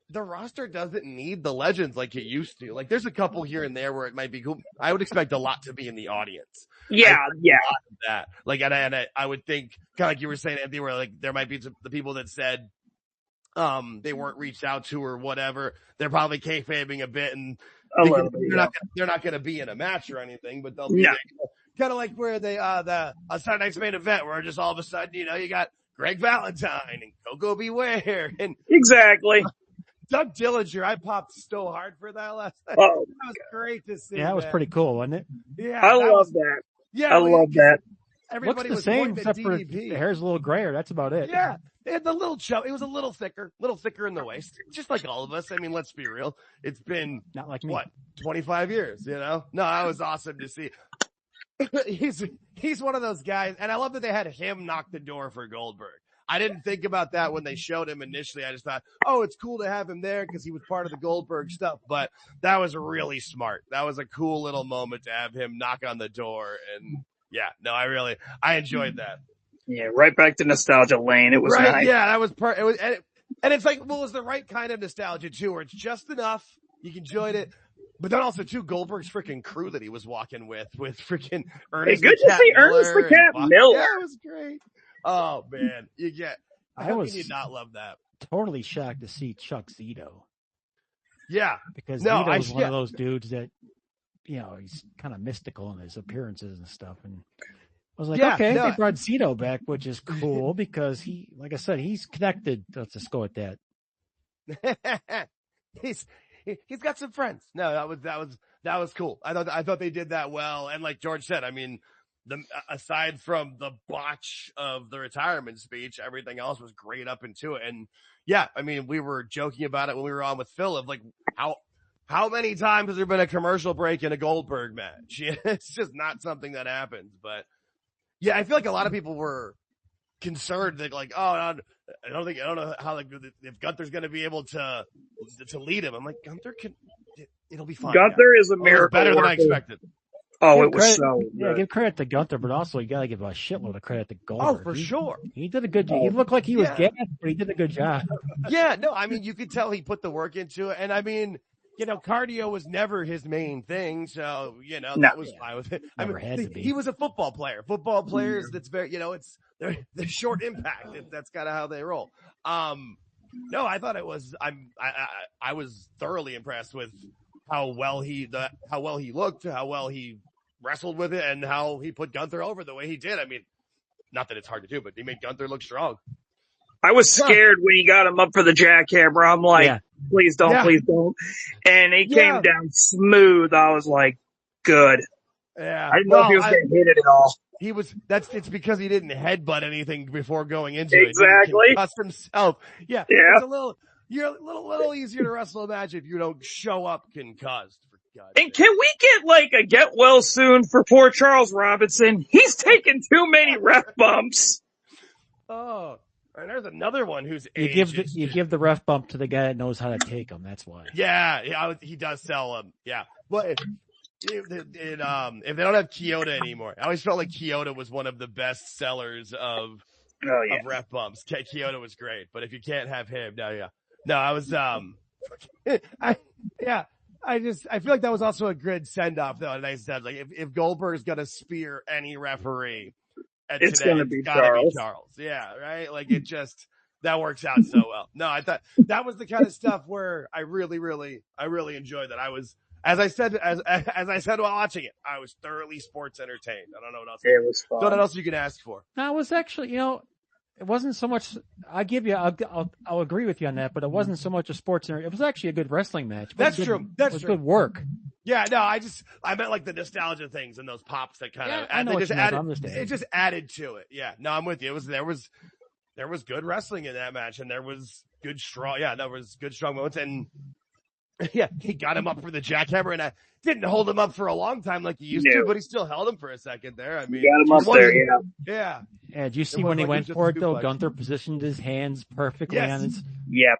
A: the roster doesn't need the legends like it used to. Like, there's a couple here and there where it might be cool. I would expect a lot to be in the audience.
D: Yeah.
A: That. Like, and I would think, kind of like you were saying, Anthony, where like there might be the people that said they weren't reached out to or whatever. They're probably kayfabing a bit, and they're not going to be in a match or anything, but they'll be kind of like where they the Saturday Night's Main Event, where just all of a sudden you got Greg Valentine and Coco Beware and
D: exactly.
A: Doug Dillinger. I popped so hard for that last night. Oh, that was great to see.
B: Yeah, that was pretty cool, wasn't it?
A: Yeah,
D: I love that. Yeah, I love that.
A: Everybody
B: looks the
A: was
B: same except for the hair's a little grayer. That's about it.
A: Yeah, they had the little chub. It was a little thicker in the waist, just like all of us. I mean, let's be real. It's been
B: not like me.
A: 25 years. No, that was awesome to see. He's one of those guys, and I love that they had him knock the door for Goldberg. I didn't think about that when they showed him initially. I just thought, oh, it's cool to have him there because he was part of the Goldberg stuff. But that was really smart. That was a cool little moment to have him knock on the door. And yeah, no, I enjoyed that.
D: Yeah, right back to nostalgia lane. It was right. Nice.
A: Yeah, that was it was, and it's like, well, it was the right kind of nostalgia too, where it's just enough you enjoyed it. But then also, too, Goldberg's freaking crew that he was walking with freaking Ernest.
D: Hey, good to see Ernest the Cat Miller.
A: Yeah, it was great. Oh, man. How can you not love that?
B: Totally shocked to see Chuck Zito.
A: Yeah.
B: Because Zito's one of those dudes that, he's kind of mystical in his appearances and stuff. And I was like, they brought Zito back, which is cool because he, like I said, he's connected. Let's just go with that.
A: He's got some friends. No, that was cool. I thought they did that well. And like George said, I mean, aside from the botch of the retirement speech, everything else was great up into it. And yeah, I mean, we were joking about it when we were on with Phil of like how many times has there been a commercial break in a Goldberg match? It's just not something that happens. But yeah, I feel like a lot of people were concerned that like, oh, I don't know how like if Gunther's going to be able to lead him. I'm like, Gunther it'll be fine.
D: Gunther is a miracle.
A: Better than I expected.
D: Oh, it was so good.
B: Yeah, give credit to Gunther, but also you got to give a shitload of credit to Goldberg.
A: Oh, for sure.
B: He did a good job. He looked like he was gassed, but he did a good job.
A: Yeah, no, I mean, you could tell he put the work into it. And I mean, cardio was never his main thing. So, that was fine with it. I mean, he was a football player. Football players, that's very, they're short impact. That's kind of how they roll. No, I thought it was, I was thoroughly impressed with how well he looked, how well he wrestled with it, and how he put Gunther over the way he did. I mean, not that it's hard to do, but he made Gunther look strong.
D: I was scared when he got him up for the jackhammer. I'm like, please don't. And he came down smooth. I was like, good.
A: Yeah.
D: I didn't know if he was going to hit it at all.
A: It's because he didn't headbutt anything before going into it.
D: Exactly.
A: He cussed himself. Yeah. It's you're a little easier to wrestle a match if you don't show up concussed.
D: And can we get like a get well soon for poor Charles Robinson? He's taken too many ref bumps.
A: Oh, and there's another one who's
B: you give the ref bump to the guy that knows how to take them. That's why.
A: Yeah, he does sell them. Yeah, but if they don't have Kyoto anymore, I always felt like Kyoto was one of the best sellers of ref bumps. Kyoto was great, but if you can't have him, no, I was I feel like that was also a good send off though. And I said like if Goldberg's gonna spear any referee,
D: it's gonna be Charles.
A: Yeah, right. Like it just that works out so well. No, I thought that was the kind of stuff where I really enjoyed that. as I said while watching it, I was thoroughly sports entertained. I don't know what else.
D: It was fun.
A: What else you can ask for?
B: No, it was actually, it wasn't so much. I'll agree with you on that, but it wasn't so much a sports. It was actually a good wrestling match.
A: That's true. That's true.
B: Good work.
A: Yeah, no, I meant like the nostalgia things and those pops that kind of, it just added to it. Yeah, no, I'm with you. There was good wrestling in that match, and there was good strong moments, and yeah, he got him up for the jackhammer, and I didn't hold him up for a long time like he used to, but he still held him for a second there. I mean,
D: got him up there,
A: yeah.
B: Yeah, did you see when he went for it though? Gunther positioned his hands perfectly on his,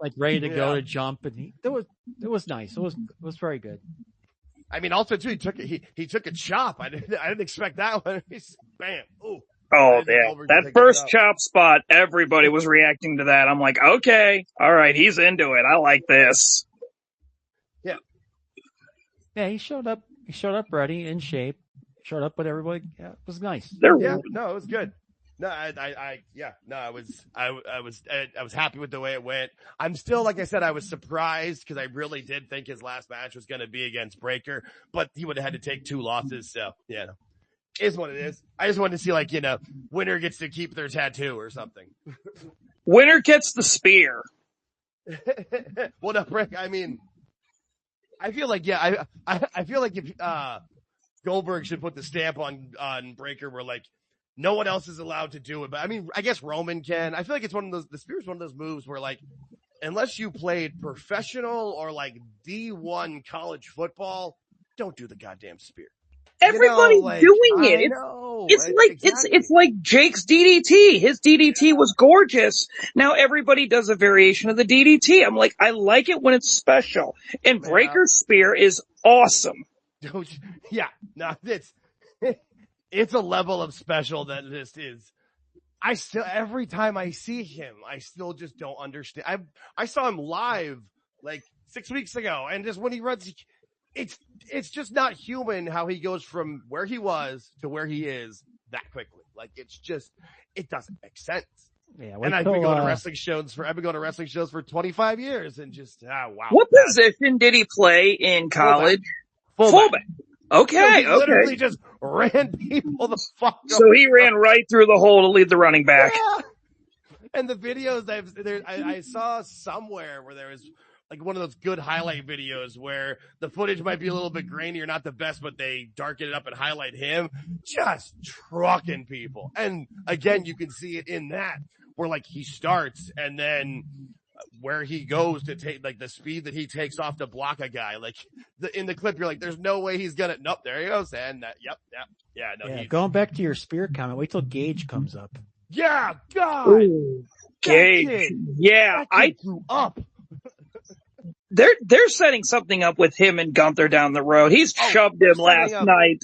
B: like ready to go to jump, and it was nice. It was very good.
A: I mean, also too, he took a chop. I didn't expect that one. Bam! Ooh.
D: Oh, yeah. That first chop spot, everybody was reacting to that. I'm like, okay, all right, he's into it. I like this.
A: Yeah.
B: Yeah, he showed up ready, in shape. Showed up with everybody. Yeah, it was nice.
A: No, it was good. No, I was happy with the way it went. I'm still, like I said, I was surprised because I really did think his last match was going to be against Breakker, but he would have had to take 2 losses. So, yeah, is what it is. I just wanted to see, winner gets to keep their tattoo or something.
D: Winner gets the spear.
A: Well, no, I mean, I feel like, I feel like if Goldberg should put the stamp on Breakker where, no one else is allowed to do it. But I mean, I guess Roman can. I feel like it's the spear's one of those moves where, unless you played professional or D1 college football, don't do the goddamn spear.
D: Everybody's doing it. It's like Jake's DDT. His DDT was gorgeous. Now everybody does a variation of the DDT. I'm like, I like it when it's special. And Breakker's spear is awesome.
A: Yeah, no, it's a level of special that this is. I still, every time I see him, I still just don't understand. I saw him live 6 weeks ago, and just when he runs, it's just not human how he goes from where he was to where he is that quickly. It doesn't make sense.
B: Yeah,
A: and I've been going to wrestling shows for 25 years, and just wow.
D: What position did he play in college?
A: Fullback.
D: Okay,
A: he literally just ran people the fuck over.
D: So he ran right through the hole to lead the running back.
A: Yeah. And the videos I saw somewhere where there was one of those good highlight videos where the footage might be a little bit grainy or not the best, but they darken it up and highlight him just trucking people. And again, you can see it in that where he starts and then where he goes to take the speed that he takes off to block a guy. In the clip, you're there's no way he's gonna. Nope, there he goes. And
B: going back to your spear comment, wait till Gage comes up.
A: Yeah, God,
D: ooh, Gage. Yeah, I
A: grew up.
D: They're setting something up with him and Gunther down the road. He's shoved him last night.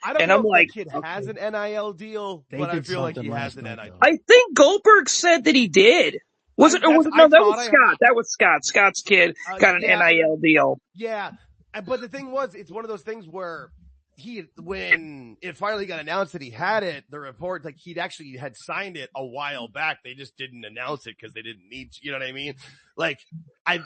A: I don't know if the kid has an NIL deal, but I feel like he has an NIL deal.
D: I think Goldberg said that he did. Was it? Or was it? No, that was Scott. That was Scott. Scott's kid got an NIL deal.
A: Yeah, but the thing was, it's one of those things where when it finally got announced that he had it, the report he'd actually had signed it a while back. They just didn't announce it because they didn't need to. You know what I mean?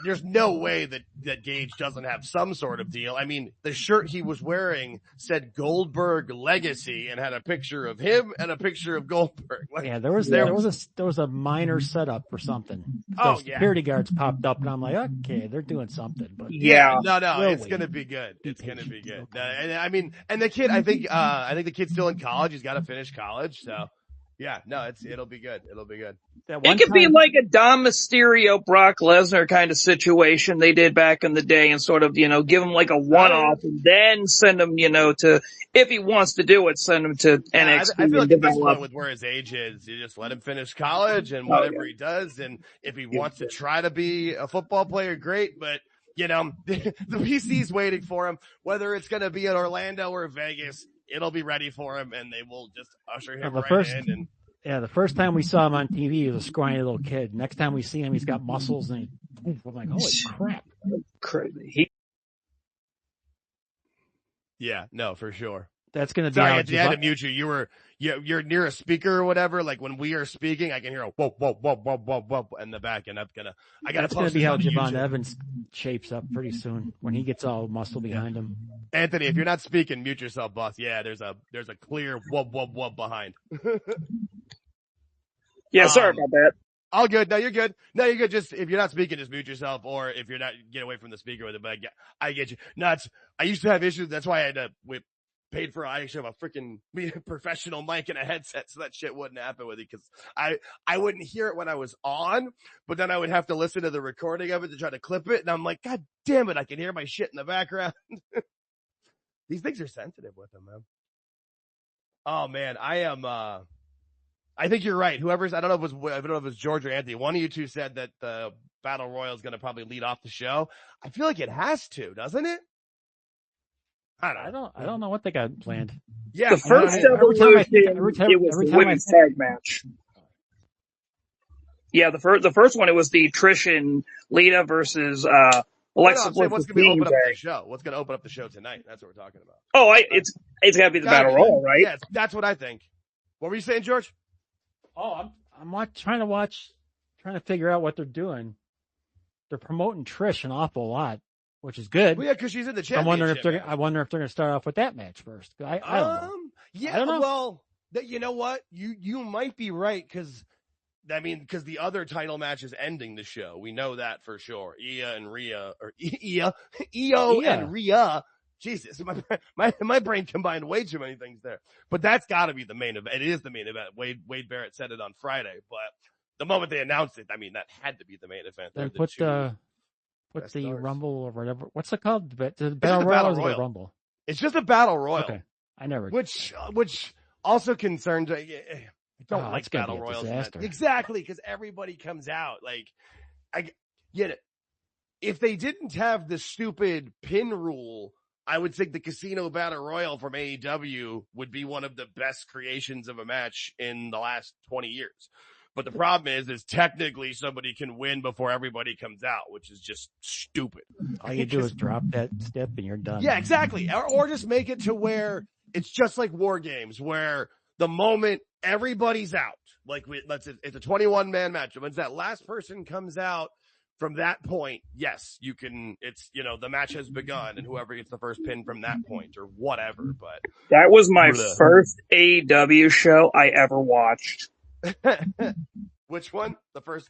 A: There's no way that Gage doesn't have some sort of deal. I mean, the shirt he was wearing said Goldberg Legacy and had a picture of him and a picture of Goldberg.
B: There was a minor setup for something. Those security guards popped up, and I'm like, okay, they're doing something. But
A: it's gonna be good. It's gonna be good. And the kid, I think the kid's still in college. He's got to finish college, so. Yeah, no, it'll be good. It'll be good.
D: It could be like a Dom Mysterio, Brock Lesnar kind of situation they did back in the day and sort of, give him a one-off and then send him, to, if he wants to do it, send him to NXT.
A: I feel like at this point with where his age is, you just let him finish college and whatever he does. And if he wants to try to be a football player, great. But, the PC's waiting for him, whether it's going to be in Orlando or Vegas. It'll be ready for him, and they will just usher him in.
B: Yeah, the first time we saw him on TV, he was a scrawny little kid. Next time we see him, he's got muscles, and I'm like, holy crap.
D: Crazy.
A: Yeah, no, for sure.
B: That's going to be
A: Sorry,
B: how
A: I had to mute you. You're near a speaker or whatever. Like when we are speaking, I can hear a whoa, whoa, whoa, whoa, whoa, whoa in the back, and that's
B: going to be how Javon Evans shapes up pretty soon when he gets all muscle behind him.
A: Anthony, if you're not speaking, mute yourself, boss. Yeah, there's a clear whoa, whoa, whoa behind.
D: Yeah, sorry about that.
A: All good. No, you're good. Just if you're not speaking, just mute yourself, or if you're not, get away from the speaker with it. But I get you. Nuts. I used to have issues. That's why I had to paid for. I actually have a freaking professional mic and a headset, so that shit wouldn't happen with it. Because I wouldn't hear it when I was on, but then I would have to listen to the recording of it to try to clip it, and I'm like, God damn it, I can hear my shit in the background. These things are sensitive with them, man. Oh man, I think you're right. I don't know if it was George or Anthony. One of you two said that the Battle Royal is going to probably lead off the show. I feel like it has to, doesn't it?
B: I don't know what they got planned.
D: Yeah, the first evolution, it was the women's tag match. Yeah, the first one, it was the Trish and Lita versus Alexa Bliss.
A: What's going to open up the show? What's going to open up the show tonight? That's what we're talking about.
D: Oh, it's got to be the Battle Royal, right?
A: Yeah, that's what I think. What were you saying, George?
B: Oh, I'm trying to figure out what they're doing. They're promoting Trish an awful lot, which is good.
A: Well, yeah, because she's in the championship.
B: I wonder if they're going to start off with that match first. I don't know.
A: Yeah,
B: I don't know.
A: Well, you know what? You might be right because the other title match is ending the show. We know that for sure. Io and Rhea. Jesus, my brain combined way too many things there. But that's got to be the main event. It is the main event. Wade Barrett said it on Friday, but the moment they announced it, that had to be the main event.
B: Then put the Rumble or whatever. What's it called? The Battle Royal or the Rumble?
A: It's just a Battle Royal.
B: Okay, I never.
A: Which also concerns. I don't like Battle Royals. Exactly, because everybody comes out. Like, I get it. If they didn't have the stupid pin rule, I would think the Casino Battle Royal from AEW would be one of the best creations of a match in the last 20 years. But the problem is technically somebody can win before everybody comes out, which is just stupid.
B: All you do is drop that step and you're done.
A: Yeah, exactly. Or just make it to where it's just like War Games, where the moment everybody's out, like it's a 21-man match. Once that last person comes out, from that point, yes, you can, the match has begun and whoever gets the first pin from that point or whatever, but.
D: That was my first AEW show I ever watched.
A: Which one? The first,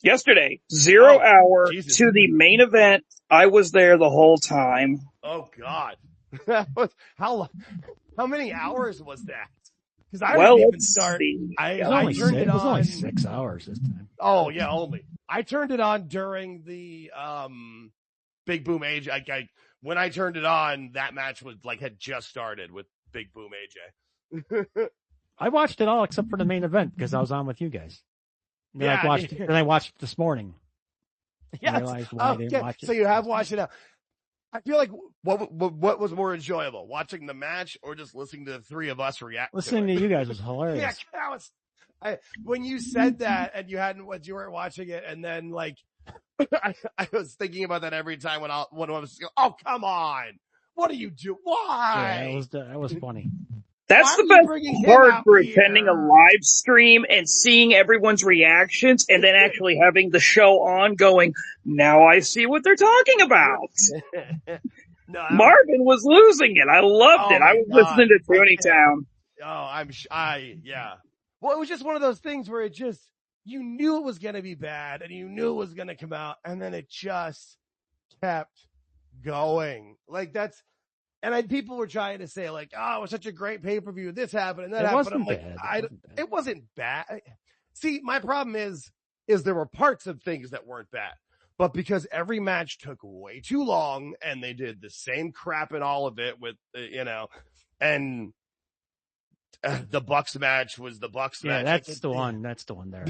D: yesterday. 0 hour Jesus. To the main event. I was there the whole time.
A: Oh God. How many hours was that? Because I
D: didn't
A: even start. I turned it on.
B: It was only 6 hours this time.
A: Oh yeah, only. I turned it on during the Big Boom AJ. When I turned it on, that match had just started with Big Boom AJ.
B: I watched it all except for the main event because I was on with you guys. Then I watched it this morning.
A: Yeah.
B: I realized why I didn't watch it.
A: So you have watched it now. I feel like what was more enjoyable, watching the match or just listening to the three of us react?
B: Listening to you guys was hilarious.
A: Yeah, that was. When you said that and you weren't watching it, and then I was thinking about that every time when I was, oh come on, what do you do? Why?
B: Yeah, that was funny.
D: That's the best part for attending a live stream and seeing everyone's reactions and then actually having the show on going, now I see what they're talking about. No, Marvin was losing it. I loved it. I was listening to Tooneytown.
A: Yeah. Well, it was just one of those things where you knew it was going to be bad and you knew it was going to come out and then it just kept going. And people were trying to say it was such a great pay-per-view. This happened and that happened. It wasn't bad. See, my problem is there were parts of things that weren't bad, but because every match took way too long and they did the same crap in all of it with, and the Bucks match was the Bucks match.
B: That's the one there.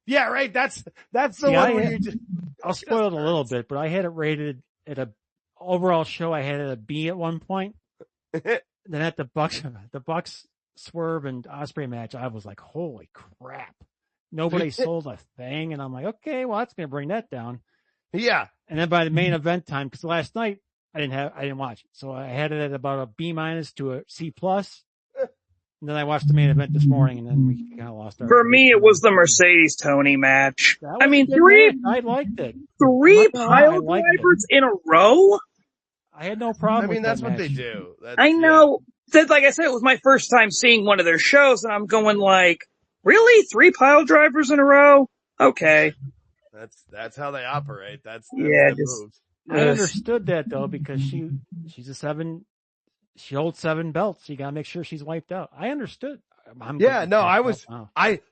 A: Yeah, right. That's the one where you just.
B: I'll spoil it a little bit, but I had it rated at a overall show. I had it a B at one point. Then at the Bucks Swerve and Ospreay match, I was like, holy crap. Nobody sold a thing. And I'm like, okay, well, that's going to bring that down.
A: Yeah.
B: And then by the main event time, because last night I didn't watch it. So I had it at about a B- to a C+. And then I watched the main event this morning, and then we kind of lost our.
D: For me, it was the Mercedes Tony match. I mean,
B: I liked it.
D: Three pile drivers in a row.
B: I had no problem.
A: I mean,
B: with
A: that's
B: that
A: what
B: match.
A: they do.
D: I know. Yeah. Like I said, it was my first time seeing one of their shows, and I'm going like, really? 3 pile drivers in a row? Okay.
A: That's how they operate. That's moves.
B: I understood that though, because she's a 7. She holds 7 belts. You gotta make sure she's wiped out. I understood.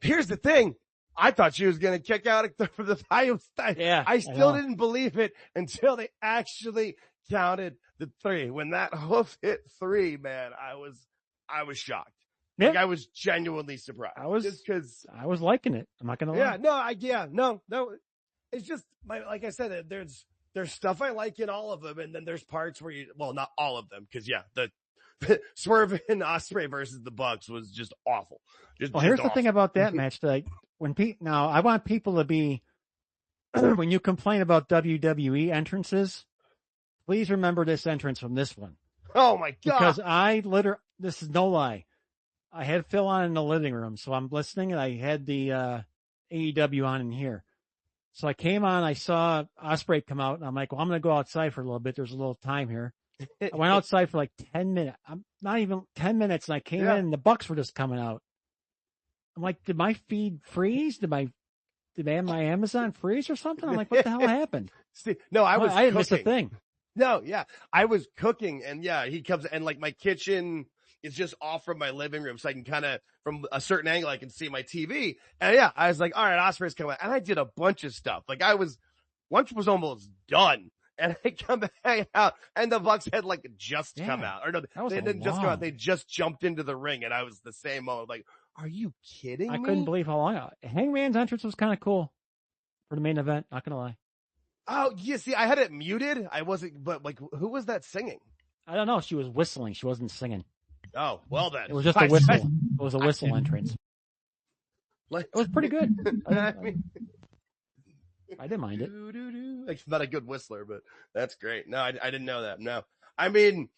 A: Here's the thing. I thought she was gonna kick out for the time. I still didn't believe it until they actually counted the 3. When that hoof hit 3, man, I was shocked. Yeah. Like, I was genuinely surprised. I
B: was liking it. I'm not gonna lie.
A: No. It's just like I said, there's stuff I like in all of them, and then there's parts where not all of them, because the Swerve and Ospreay versus the Bucks was just awful.
B: Here's the thing about that match. Like, now I want people to be, when you complain about WWE entrances, please remember this entrance from this one.
A: Oh my God.
B: Because this is no lie. I had Phil on in the living room, so I'm listening, and I had the AEW on in here. So I came on, I saw Ospreay come out, and I'm like, well, I'm going to go outside for a little bit. There's a little time here. I went outside for like 10 minutes. I'm not even 10 minutes, and I came in, and the Bucks were just coming out. I'm like, did my feed freeze? Did my Amazon freeze or something? I'm like, what the hell happened?
A: I
B: didn't miss a thing.
A: No, yeah. I was cooking, and he comes, and like my kitchen is just off from my living room, so I can kind of, from a certain angle, I can see my TV. And I was like, all right, Ospreay's coming out. And I did a bunch of stuff. Like, lunch was almost done. And I come back out, and the Bucks had just come out. Or no, they didn't just come out. They just jumped into the ring, and I was the same moment. Like, are you kidding me?
B: I couldn't believe how long. Hangman's entrance was kind of cool for the main event. Not gonna lie.
A: Oh, yeah. See, I had it muted. I wasn't, but who was that singing?
B: I don't know. She was whistling. She wasn't singing.
A: Oh, well then.
B: It was just a whistle. It was a whistle entrance. It was pretty good. I didn't mind it.
A: Like, not a good whistler, but that's great. No, I didn't know that. No, I mean,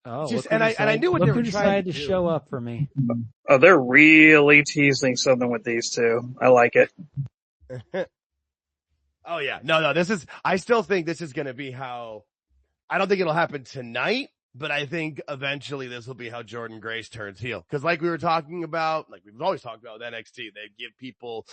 A: I knew what they were trying to do.
B: Show up for me.
D: Oh, they're really teasing something with these two. I like it.
A: Oh yeah, no. I still think this is going to be how. I don't think it'll happen tonight, but I think eventually this will be how Jordan Grace turns heel. Because like we were talking about, like we've always talked about with NXT, they give people,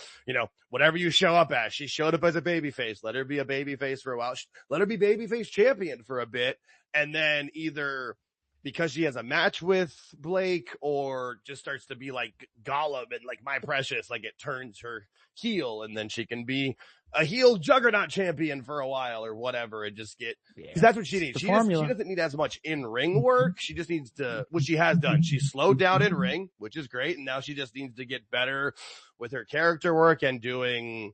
A: whatever you show up as. She showed up as a babyface. Let her be a babyface for a while. Let her be babyface champion for a bit. And then either because she has a match with Blake or just starts to be like Gollum and like My Precious, like it turns her heel, and then she can be a heel juggernaut champion for a while or whatever, and just get, because that's what she needs. She doesn't need as much in-ring work. She just needs to, which she has done. She slowed down in ring, which is great. And now she just needs to get better with her character work and doing,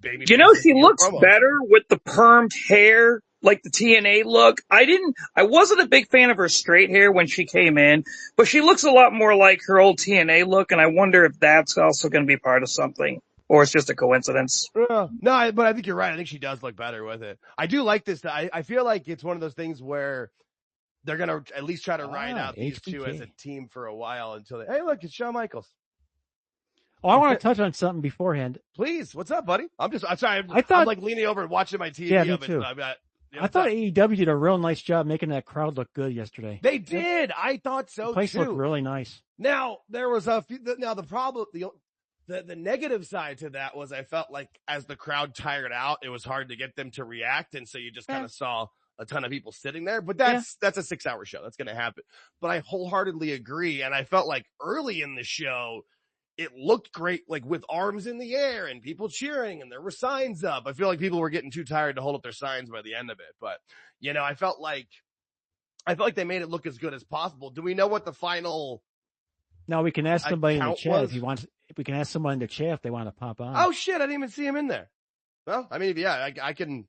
A: baby.
D: She looks better with the permed hair, like the TNA look. I wasn't a big fan of her straight hair when she came in, but she looks a lot more like her old TNA look. And I wonder if that's also going to be part of something. Or it's just a coincidence.
A: No, but I think you're right. I think she does look better with it. I do like this. I feel like it's one of those things where they're going to at least try to ride out these two as a team for a while until hey, look, it's Shawn Michaels.
B: Oh, I want to touch on something beforehand.
A: Please. What's up, buddy? I'm sorry. I'm like leaning over and watching my TV.
B: Yeah, me too. I thought AEW did a real nice job making that crowd look good yesterday.
A: They did. I thought so,
B: the place looked really nice.
A: Now, there was the problem, the negative side to that was I felt like as the crowd tired out, it was hard to get them to react. And so you just kind of saw a ton of people sitting there, but that's a 6-hour show. That's going to happen. But I wholeheartedly agree. And I felt like early in the show, it looked great, like with arms in the air and people cheering and there were signs up. I feel like people were getting too tired to hold up their signs by the end of it. But, I felt like they made it look as good as possible. Do we know what the final?
B: No, we can ask somebody in the chat if he wants. If we can ask someone in the chat if they want to pop on.
A: Oh shit! I didn't even see him in there. Well, I mean, yeah, I can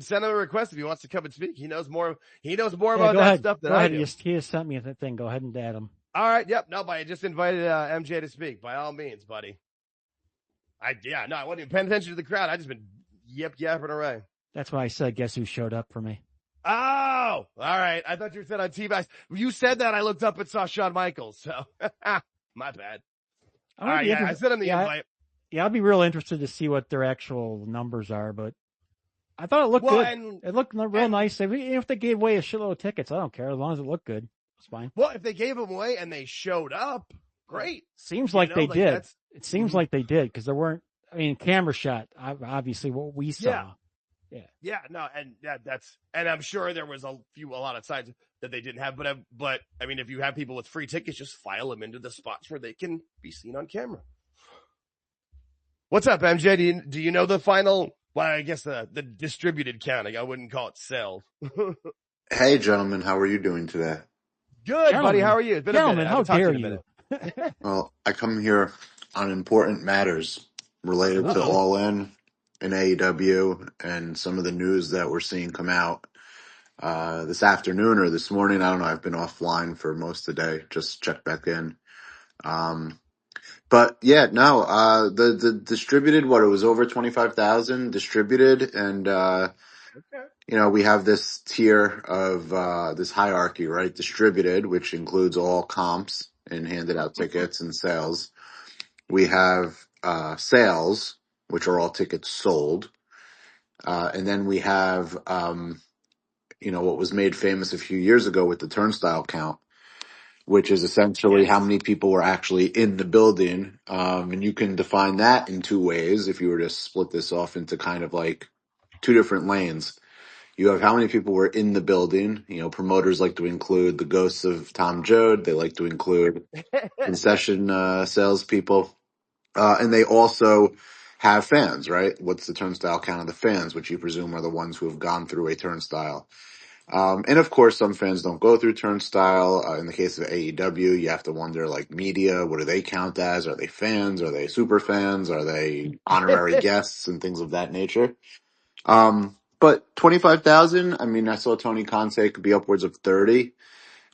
A: send him a request if he wants to come and speak. He knows more about that stuff than I do.
B: He just sent me a thing. Go ahead and add him.
A: All right. Yep. No, but I just invited MJ to speak. By all means, buddy. I wasn't even paying attention to the crowd. I just been yapping away.
B: That's why I said, guess who showed up for me.
A: Oh, all right. I thought you said on T-Bags. You said that. I looked up and saw Shawn Michaels. So my bad. All right. Yeah, I sent him the invite.
B: Yeah, I'll be real interested to see what their actual numbers are, but I thought it looked good. It looked real nice. If they gave away a shitload of tickets, I don't care. As long as it looked good, it's fine.
A: Well, if they gave them away and they showed up, great.
B: Seems like they did. It seems like they did because there weren't, camera shot, obviously what we saw.
A: Yeah. No, and and I'm sure there was a lot of sides that they didn't have, but if you have people with free tickets, just file them into the spots where they can be seen on camera. What's up, MJ? Do you know the final? Well, I guess the distributed counting. I wouldn't call it sales.
E: Hey, gentlemen, how are you doing today?
A: Good, buddy. How are you? It's been a minute.
B: How dare you?
E: Well, I come here on important matters related to All In and AEW and some of the news that we're seeing come out this afternoon or this morning. I don't know. I've been offline for most of the day. Just check back in. But yeah, no, the distributed, it was over 25,000 distributed. And, we have this tier of, this hierarchy, right? Distributed, which includes all comps and handed out tickets and sales. We have, sales, which are all tickets sold. And then we have, what was made famous a few years ago with the turnstile count, which is essentially how many people were actually in the building. And you can define that in two ways. If you were to split this off into kind of like two different lanes, you have how many people were in the building. Promoters like to include the ghosts of Tom Joad. They like to include concession, salespeople. And they also have fans, right? What's the turnstile count of the fans, which you presume are the ones who have gone through a turnstile. And of course, some fans don't go through turnstile. In the case of AEW, you have to wonder, like, media, what do they count as? Are they fans? Are they super fans? Are they honorary guests and things of that nature? But 25,000, I saw Tony Khan say it could be upwards of 30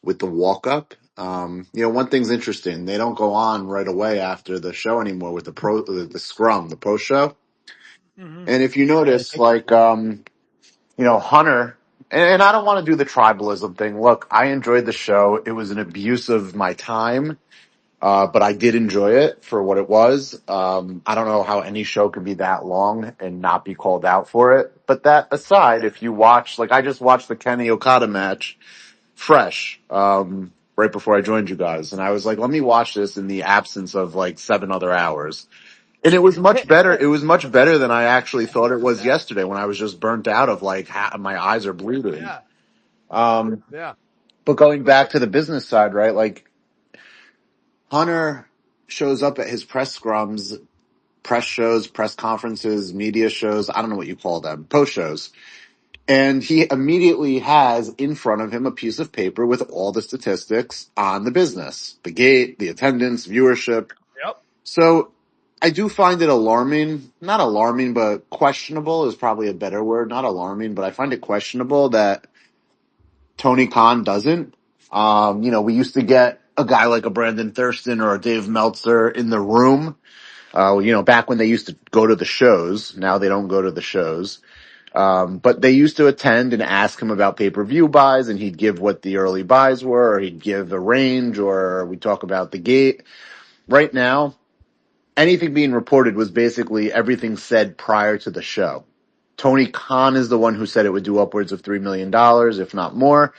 E: with the walk up. One thing's interesting. They don't go on right away after the show anymore with the scrum, the post show. Mm-hmm. And if you notice, Hunter, and I don't want to do the tribalism thing. Look, I enjoyed the show. It was an abuse of my time, but I did enjoy it for what it was. I don't know how any show could be that long and not be called out for it. But that aside, if you watch, I just watched the Kenny Okada match fresh, right before I joined you guys. And I was like, let me watch this in the absence of 7 other hours. And it was much better. It was much better than I actually thought it was yesterday when I was just burnt out of my eyes are bleeding. Yeah. But going back to the business side, right? Hunter shows up at his press scrums, press shows, press conferences, media shows. I don't know what you call them, post shows. And he immediately has in front of him a piece of paper with all the statistics on the business, the gate, the attendance, viewership.
A: Yep.
E: So I do find it alarming, not alarming, but questionable is probably a better word. Not alarming, but I find it questionable that Tony Khan doesn't. We used to get a guy like a Brandon Thurston or a Dave Meltzer in the room, back when they used to go to the shows. Now they don't go to the shows. But they used to attend and ask him about pay-per-view buys, and he'd give what the early buys were, or he'd give a range, or we talk about the gate. Right now, anything being reported was basically everything said prior to the show. Tony Khan is the one who said it would do upwards of $3 million, if not more.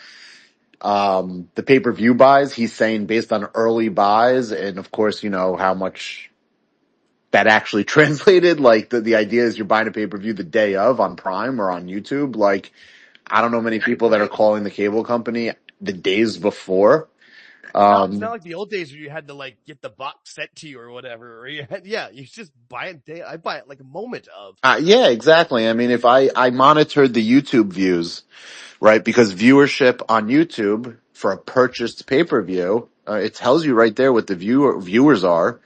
E: The pay-per-view buys, he's saying based on early buys, and of course, how much that actually translated. The idea is you're buying a pay-per-view the day of on Prime or on YouTube. I don't know many people that are calling the cable company the days before.
A: It's not like the old days where you had to get the box sent to you or whatever. Or you just buy it day. I buy it a moment of.
E: Yeah, exactly. If I monitored the YouTube views, right? Because viewership on YouTube for a purchased pay-per-view, it tells you right there what the viewers are.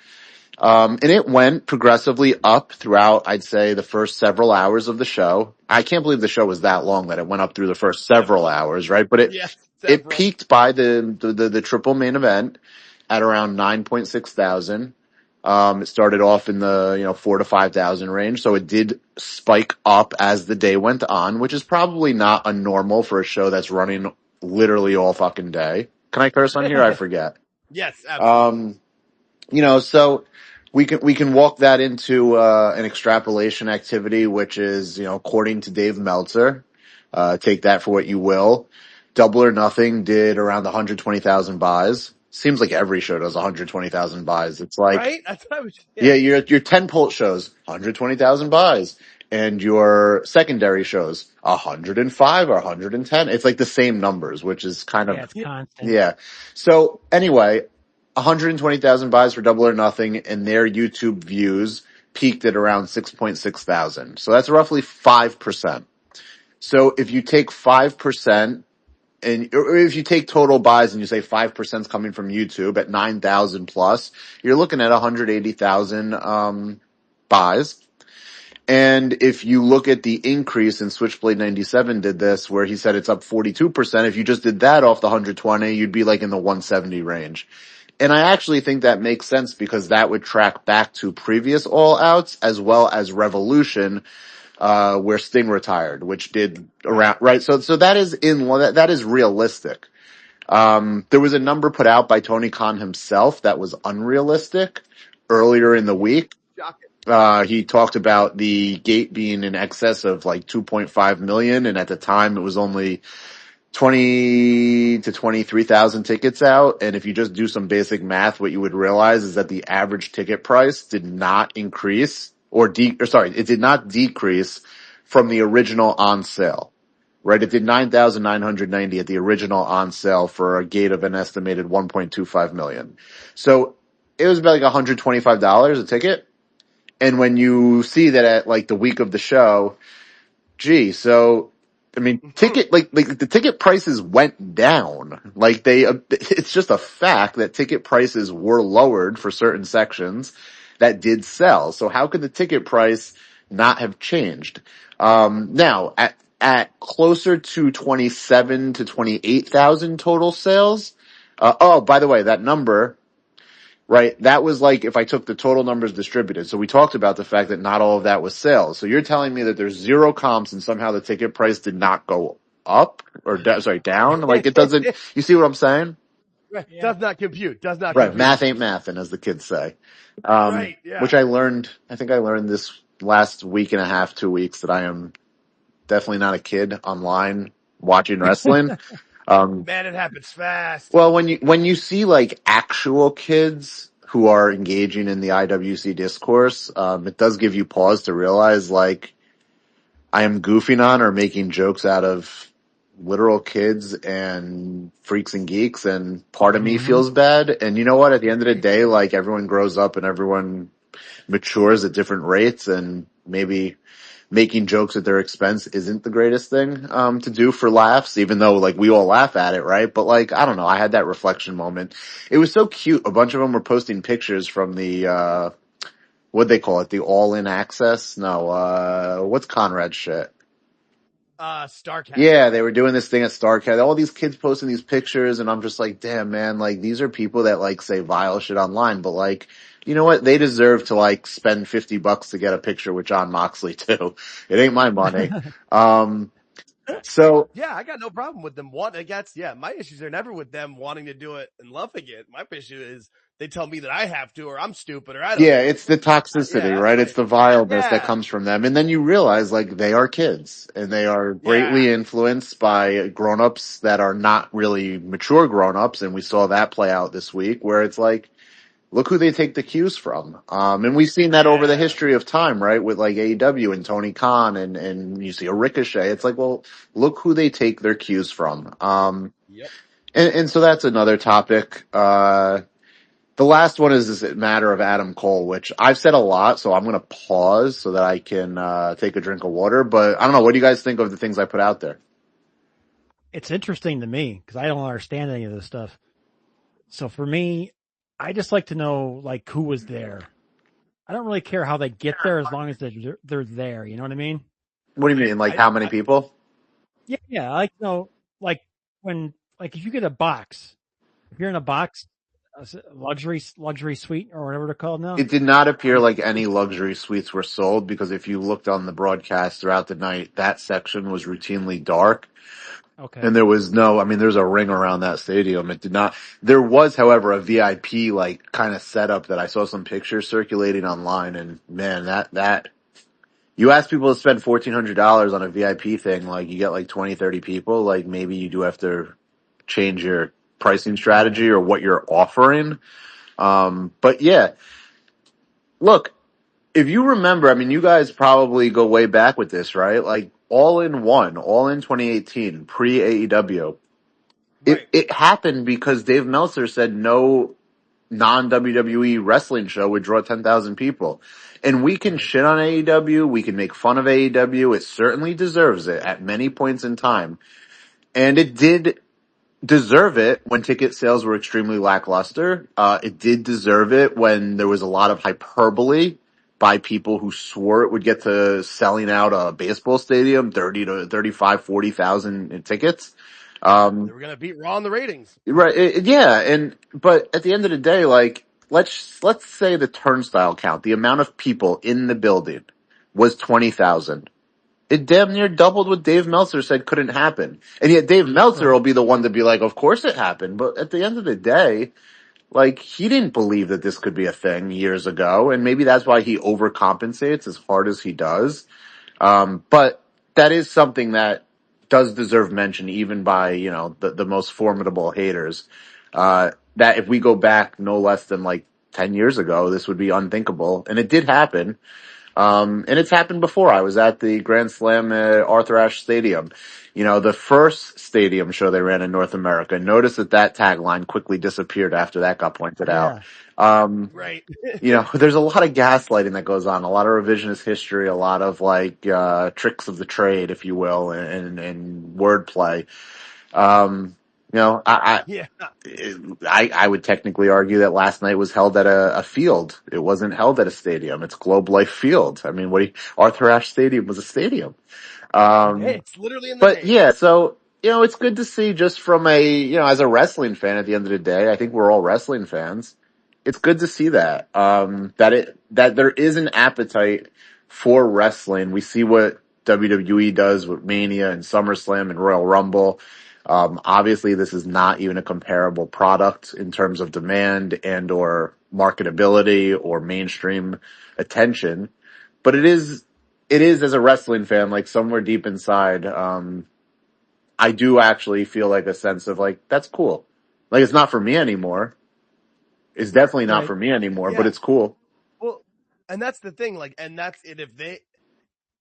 E: And it went progressively up throughout, I'd say, the first several hours of the show. I can't believe the show was that long that it went up through the first several hours, right? But it peaked by the triple main event at around 9.6 thousand. It started off in the 4,000 to 5,000 range, so it did spike up as the day went on, which is probably not a normal for a show that's running literally all fucking day. Can I curse on here? I forget.
A: Yes, absolutely.
E: So we can walk that into an extrapolation activity, which is according to Dave Meltzer, take that for what you will. Double or Nothing did around 120,000 buys. Seems like every show does 120,000 buys. It's like,
A: right? I thought it was,
E: yeah, your 10 pult shows 120,000 buys, and your secondary shows 105 or 110. It's like the same numbers, which is kind of
B: it's constant.
E: yeah. So anyway, 120,000 buys for Double or Nothing, and their YouTube views peaked at around 6.6 thousand. So that's roughly 5%. So if you take 5%, or if you take total buys and you say 5% is coming from YouTube at 9,000 plus, you're looking at 180,000 buys. And if you look at the increase, and Switchblade 97 did this, where he said it's up 42%, if you just did that off the 120, you'd be like in the 170 range. And I actually think that makes sense because that would track back to previous All Outs as well as Revolution, where Sting retired, which did around, right? So that is that is realistic. There was a number put out by Tony Khan himself that was unrealistic earlier in the week. He talked about the gate being in excess of like 2.5 million, and at the time it was only 20 to 23,000 tickets out. And if you just do some basic math, what you would realize is that the average ticket price did not increase it did not decrease from the original on sale, right? It did 9,990 at the original on sale for a gate of an estimated 1.25 million. So it was about like $125 a ticket. And when you see that at like the week of the show, ticket, like the ticket prices went down. Like it's just a fact that ticket prices were lowered for certain sections that did sell. So how could the ticket price not have changed? Now at closer to 27 to 28,000 total sales. By the way, that number, right? That was like if I took the total numbers distributed. So we talked about the fact that not all of that was sales. So you're telling me that there's zero comps and somehow the ticket price did not go up or down? Like it doesn't, you see what I'm saying?
A: Right. Yeah. Does not compute.
E: Right.
A: Compute.
E: Math ain't mathin', as the kids say.
A: Right. Yeah.
E: Which I think I learned this last week and a half, 2 weeks, that I am definitely not a kid online watching wrestling.
A: Man, it happens fast.
E: Well, when you see like actual kids who are engaging in the IWC discourse, it does give you pause to realize like I am goofing on or making jokes out of literal kids and freaks and geeks, and part of me feels bad. And you know what? At the end of the day, like everyone grows up and everyone matures at different rates, and maybe making jokes at their expense isn't the greatest thing to do for laughs, even though like we all laugh at it, right? But like, I don't know, I had that reflection moment. It was so cute. A bunch of them were posting pictures from the what'd they call it? The all-in access? No, what's Conrad's shit?
A: Starcast.
E: Yeah, they were doing this thing at Starcast. All these kids posting these pictures, and I'm just like, damn, man, like these are people that like say vile shit online, but like, you know what? They deserve to like spend $50 to get a picture with John Moxley too. It ain't my money. So
A: yeah, I got no problem with them wanting. My issues are never with them wanting to do it and loving it. My issue is they tell me that I have to, or I'm stupid, or I don't.
E: Yeah, it's the toxicity, right? It's the vileness that comes from them, and then you realize like they are kids, and they are greatly influenced by grown-ups that are not really mature grown-ups, and we saw that play out this week, where it's like, look who they take the cues from. And we've seen that over the history of time, right? With like AEW and Tony Khan and you see a Ricochet. It's like, well, look who they take their cues from. And so that's another topic. The last one is this matter of Adam Cole, which I've said a lot, so I'm going to pause so that I can, take a drink of water. But I don't know. What do you guys think of the things I put out there?
B: It's interesting to me because I don't understand any of this stuff. So for me, I just like to know like who was there. I don't really care how they get there as long as they're there. You know what I mean?
E: What do you mean? Like how many people?
B: Yeah. I like to know like when, like if you get a box, if you're in a box, luxury suite or whatever they're called now.
E: It did not appear like any luxury suites were sold, because if you looked on the broadcast throughout the night, that section was routinely dark.
B: Okay.
E: And there was there's a ring around that stadium. It did not, there was, however, a VIP like kind of setup that I saw some pictures circulating online, and man, that you ask people to spend $1,400 on a VIP thing, like you get like 20, 30 people, like maybe you do have to change your pricing strategy or what you're offering. But yeah, look, if you remember, you guys probably go way back with this, right? Like All in 2018, pre AEW.
A: Right.
E: It happened because Dave Meltzer said no non-WWE wrestling show would draw 10,000 people. And we can shit on AEW, we can make fun of AEW, it certainly deserves it at many points in time. And it did deserve it when ticket sales were extremely lackluster. It did deserve it when there was a lot of hyperbole by people who swore it would get to selling out a baseball stadium, 30 to 35, 40,000 in tickets.
A: They were going to beat Raw in the ratings.
E: Right. But at the end of the day, like, let's say the turnstile count, the amount of people in the building was 20,000. It damn near doubled what Dave Meltzer said couldn't happen. And yet Dave Meltzer will be the one to be like, of course it happened. But at the end of the day, like, he didn't believe that this could be a thing years ago. And maybe that's why he overcompensates as hard as he does. But that is something that does deserve mention even by, the most formidable haters. That if we go back no less than like 10 years ago, this would be unthinkable. And it did happen. And it's happened before. I was at the Grand Slam at Arthur Ashe Stadium. The first stadium show they ran in North America. Notice that tagline quickly disappeared after that got pointed out.
A: Right.
E: There's a lot of gaslighting that goes on, a lot of revisionist history, a lot of like, tricks of the trade, if you will, and wordplay. I would technically argue that last night was held at a field. It wasn't held at a stadium. It's Globe Life Field. Arthur Ashe Stadium was a stadium.
A: It's literally in the name.
E: Yeah, so, it's good to see just from as a wrestling fan at the end of the day, I think we're all wrestling fans. It's good to see that, that there is an appetite for wrestling. We see what WWE does with Mania and SummerSlam and Royal Rumble. Obviously this is not even a comparable product in terms of demand and or marketability or mainstream attention, but it is as a wrestling fan, like somewhere deep inside, I do actually feel like a sense of like, that's cool. Like it's not for me anymore. It's definitely not for me anymore, but it's cool.
A: Well, and that's the thing, like, and that's it.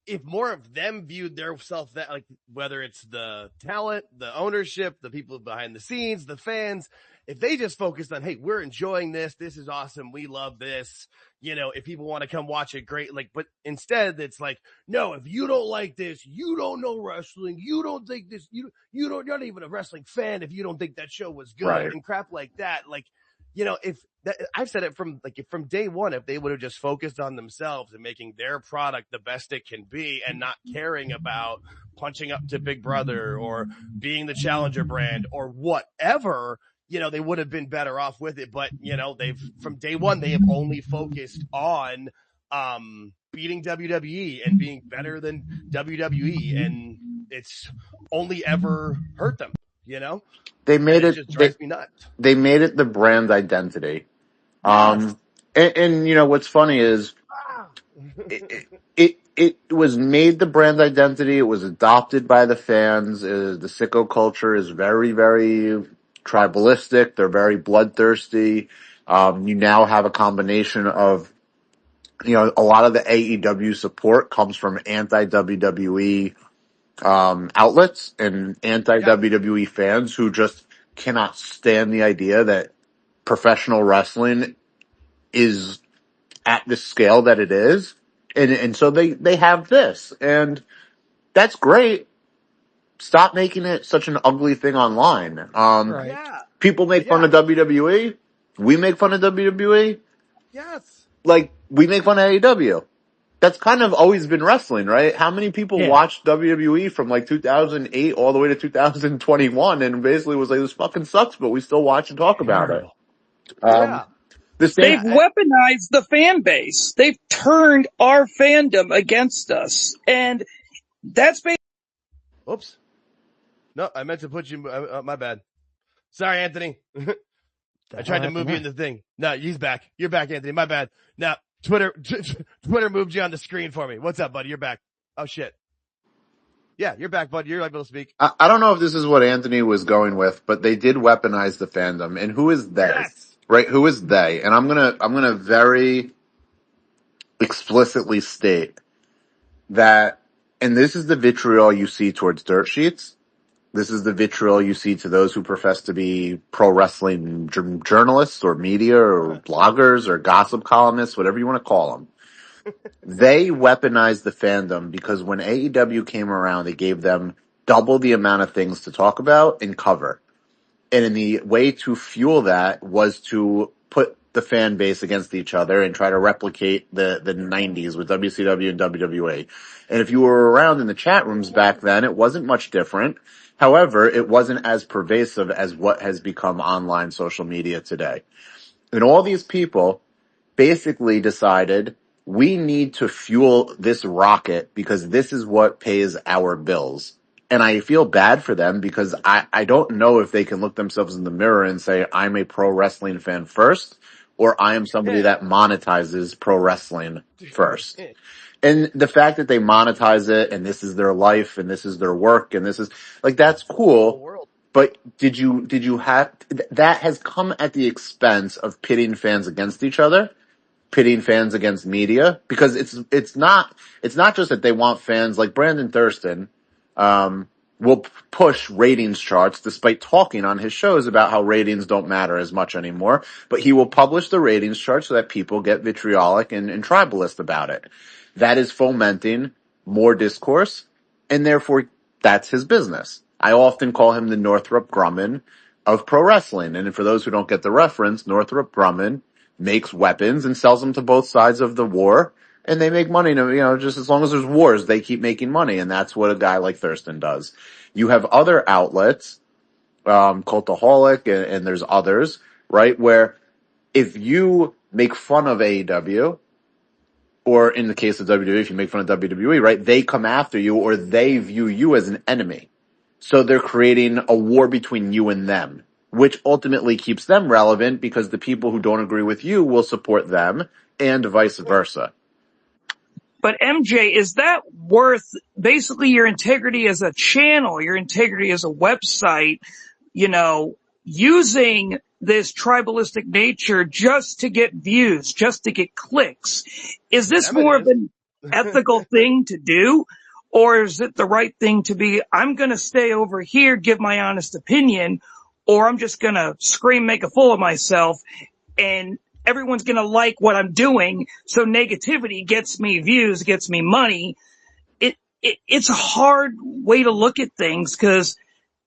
A: If more of them viewed their self that, like, whether it's the talent, the ownership, the people behind the scenes, the fans, if they just focused on, hey, we're enjoying this. This is awesome. We love this. If people want to come watch it, great. Like, but instead it's like, no, if you don't like this, you don't know wrestling. You don't think this, you're not even a wrestling fan if you don't think that show was good and crap like that. Like, I've said it from day one, if they would have just focused on themselves and making their product the best it can be and not caring about punching up to Big Brother or being the challenger brand or whatever, they would have been better off with it. But, from day one, they have only focused on, beating WWE and being better than WWE. And it's only ever hurt them,
E: They made it
A: just drives me nuts.
E: They made it the brand identity. And what's funny is it was made the brand identity. It was adopted by the fans. The sicko culture is very, very tribalistic. They're very bloodthirsty. You now have a combination of, a lot of the AEW support comes from anti-WWE outlets and anti-WWE fans who just cannot stand the idea that professional wrestling is at the scale that it is. And so they have this, and that's great. Stop making it such an ugly thing online. People make fun of WWE. We make fun of WWE.
A: Yes.
E: Like, we make fun of AEW. That's kind of always been wrestling, right? How many people watched WWE from like 2008 all the way to 2021 and basically was like, this fucking sucks, but we still watch and talk about it.
A: Yeah.
D: They've weaponized the fan base. They've turned our fandom against us. And that's basically...
A: Oops. No, I meant to put you, my bad. Sorry, Anthony. I tried to move you in the thing. No, he's back. You're back, Anthony. My bad. Now, Twitter moved you on the screen for me. What's up, buddy? You're back. Oh, shit. Yeah, you're back, bud. You're able to speak.
E: I don't know if this is what Anthony was going with, but they did weaponize the fandom. And who is they?
A: Yes.
E: Right? Who is they? And I'm gonna very explicitly state that, and this is the vitriol you see towards dirt sheets. This is the vitriol you see to those who profess to be pro wrestling journalists or media or bloggers or gossip columnists, whatever you want to call them. They weaponized the fandom because when AEW came around, they gave them double the amount of things to talk about and cover. And in the way to fuel that was to put the fan base against each other and try to replicate the 90s with WCW and WWE. And if you were around in the chat rooms back then, it wasn't much different. However, it wasn't as pervasive as what has become online social media today. And all these people basically decided we need to fuel this rocket because this is what pays our bills. And I feel bad for them because I don't know if they can look themselves in the mirror and say, I'm a pro wrestling fan first, or I am somebody that monetizes pro wrestling first. And the fact that they monetize it and this is their life and this is their work and this is like, that's cool. But did you have, that has come at the expense of pitting fans against each other, pitting fans against media, because it's not just that they want fans like Brandon Thurston, will push ratings charts despite talking on his shows about how ratings don't matter as much anymore, but he will publish the ratings chart so that people get vitriolic and tribalist about it. That is fomenting more discourse, and therefore that's his business. I often call him the Northrop Grumman of pro wrestling. And for those who don't get the reference, Northrop Grumman makes weapons and sells them to both sides of the war. And they make money, just as long as there's wars, they keep making money. And that's what a guy like Thurston does. You have other outlets, Cultaholic, and there's others, right? Where if you make fun of AEW, or in the case of WWE, if you make fun of WWE, right, they come after you or they view you as an enemy. So they're creating a war between you and them, which ultimately keeps them relevant because the people who don't agree with you will support them and vice versa.
D: But MJ, is that worth basically your integrity as a channel, your integrity as a website, using this tribalistic nature just to get views, just to get clicks? Is this more of an ethical thing to do? Or is it the right thing to be, I'm going to stay over here, give my honest opinion, or I'm just going to scream, make a fool of myself, and everyone's going to like what I'm doing, so negativity gets me views, gets me money. It's a hard way to look at things, because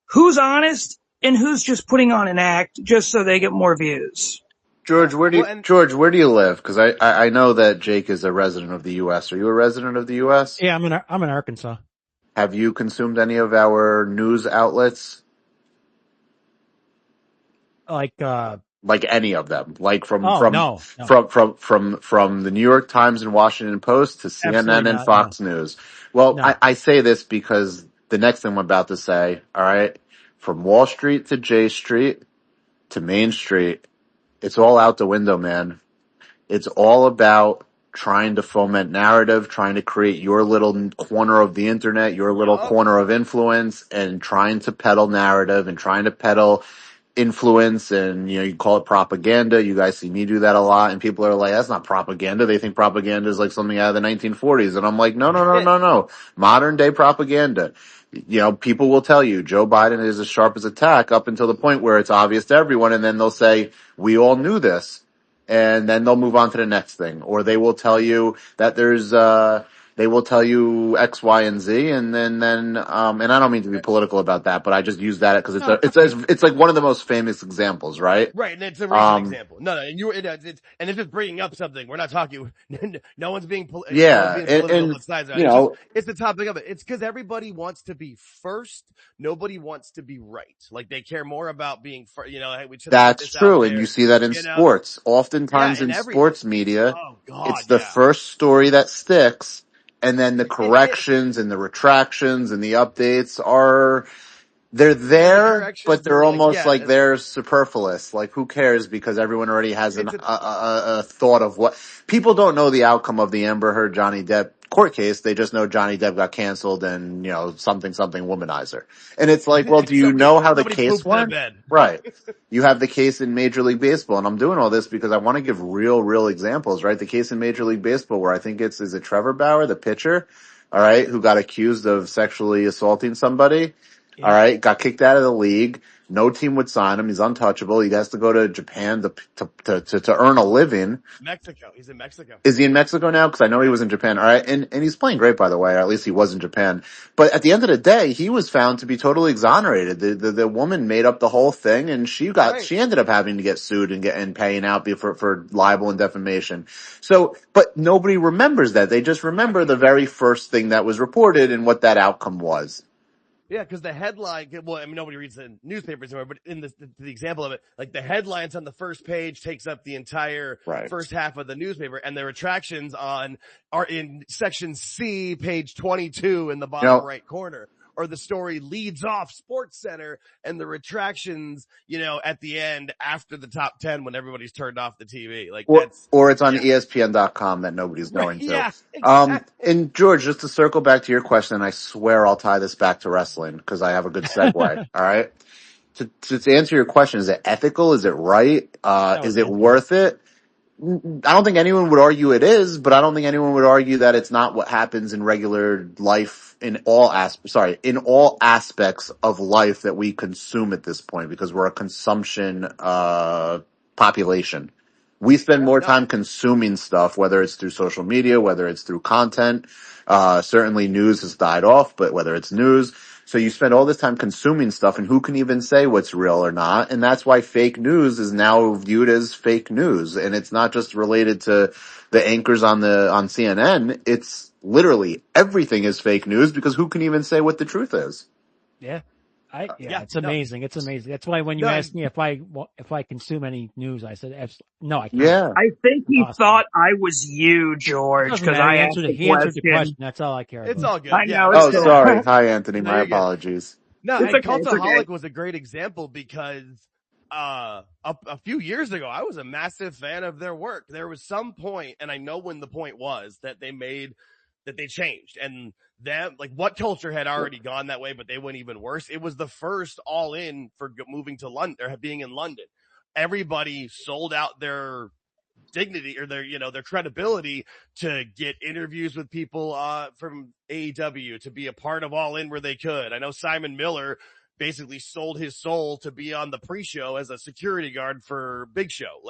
D: who's honest and who's just putting on an act just so they get more views?
E: George, where do you live? Because I know that Jake is a resident of the U.S. Are you a resident of the U.S.?
B: Yeah, I'm in Arkansas.
E: Have you consumed any of our news outlets?
B: Like
E: any of them? Like from
B: no.
E: the New York Times and Washington Post to CNN and Fox News. Well, no. I say this because the next thing I'm about to say, all right, from Wall Street to J Street to Main Street, it's all out the window, man. It's all about trying to foment narrative, trying to create your little corner of the internet, your little corner of influence, and trying to peddle narrative and trying to peddle influence. And, you call it propaganda. You guys see me do that a lot. And people are like, that's not propaganda. They think propaganda is like something out of the 1940s. And I'm like, no. Modern day propaganda. People will tell you Joe Biden is as sharp as a tack up until the point where it's obvious to everyone. And then they'll say, we all knew this. And then they'll move on to the next thing. Or they will tell you that there's, They will tell you X, Y, and Z, and then, and I don't mean to be political about that, but I just use that because it's like one of the most famous examples, right?
A: Right, and it's a recent example. No, and if it's bringing up something, we're not talking. No one's being political. It's the topic of it. It's because everybody wants to be first. Nobody wants to be right. Like they care more about being first. Hey,
E: that's true, and you see that in sports. Oftentimes in sports media, it's the first story that sticks. And then the corrections and the retractions and the updates they're there, but they're almost like they're superfluous. Like who cares because everyone already has a thought of what people don't know the outcome of the Amber Heard Johnny Depp court case. They just know Johnny Depp got canceled and, something womanizer. And it's like, well, do you know how the case went? Right. You have the case in Major League Baseball, and I'm doing all this because I want to give real examples, right? The case in Major League Baseball where I think is it Trevor Bauer, the pitcher, all right, who got accused of sexually assaulting somebody. Yeah. All right, got kicked out of the league. No team would sign him. He's untouchable. He has to go to Japan to earn a living.
A: Mexico. He's in Mexico.
E: Is he in Mexico now? Because I know he was in Japan. All right, and he's playing great, by the way. Or at least he was in Japan. But at the end of the day, he was found to be totally exonerated. The woman made up the whole thing, and she ended up having to get sued and paying out for libel and defamation. So, but nobody remembers that. They just remember the very first thing that was reported and what that outcome was.
A: Yeah, because the headline, nobody reads the newspapers anymore, but in the example of it, like the headlines on the first page takes up the entire first half of the newspaper, and the retractions are in section C, page 22 in the bottom right corner. Or the story leads off Sports Center and the retractions, at the end after the top 10 when everybody's turned off the TV.
E: Or it's on ESPN.com that nobody's going to.
A: Yeah, exactly.
E: And George, just to circle back to your question, and I swear I'll tie this back to wrestling because I have a good segue. All right. To answer your question, is it ethical? Is it right? Is it worth it? I don't think anyone would argue it is, but I don't think anyone would argue that it's not what happens in regular life in all aspects of life that we consume at this point because we're a consumption, population. We spend more time consuming stuff, whether it's through social media, whether it's through content. Certainly news has died off, but whether it's news. So you spend all this time consuming stuff, and who can even say what's real or not? And that's why fake news is now viewed as fake news. And it's not just related to the anchors on CNN. It's literally everything is fake news because who can even say what the truth is?
B: Yeah. It's amazing. It's amazing. That's why when you asked me if I consume any news, I said, no, I can't.
E: Yeah.
D: I think he thought I was you, George, because I answered
B: he answered the question. That's all I care about.
A: It's all good.
D: I know.
E: Oh, sorry. Hi, Anthony. My apologies.
A: No, Cultaholic was a great example because a few years ago, I was a massive fan of their work. There was some point, and I know when the point was, that they changed. And them, like What Culture had already gone that way, but they went even worse. It was the first all in for moving to London or being in London. Everybody sold out their dignity or their credibility to get interviews with people, from AEW to be a part of All In where they could. I know Simon Miller basically sold his soul to be on the pre-show as a security guard for Big Show.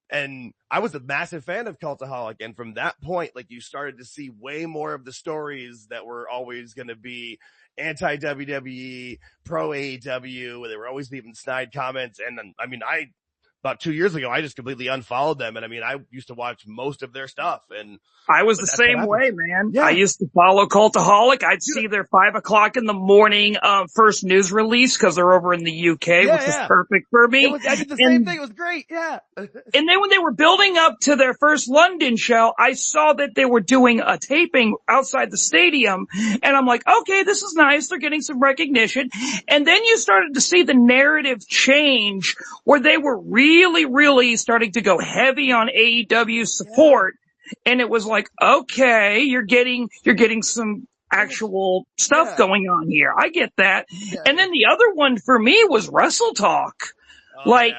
A: And I was a massive fan of Cultaholic. And from that point, you started to see way more of the stories that were always going to be anti-WWE, pro AEW. They were always leaving snide comments. And about 2 years ago, I just completely unfollowed them. And I used to watch most of their stuff. And
D: I was the same way, man. Yeah. I used to follow Cultaholic. I'd see their 5:00 in the morning, first news release because they're over in the UK, which was perfect for me.
A: I did the same thing. It was great. Yeah.
D: And then when they were building up to their first London show, I saw that they were doing a taping outside the stadium. And I'm like, okay, this is nice. They're getting some recognition. And then you started to see the narrative change where they were really starting to go heavy on AEW support. Yeah. And it was like, okay, you're getting some actual stuff going on here. I get that. Yeah. And then the other one for me was Wrestle Talk. They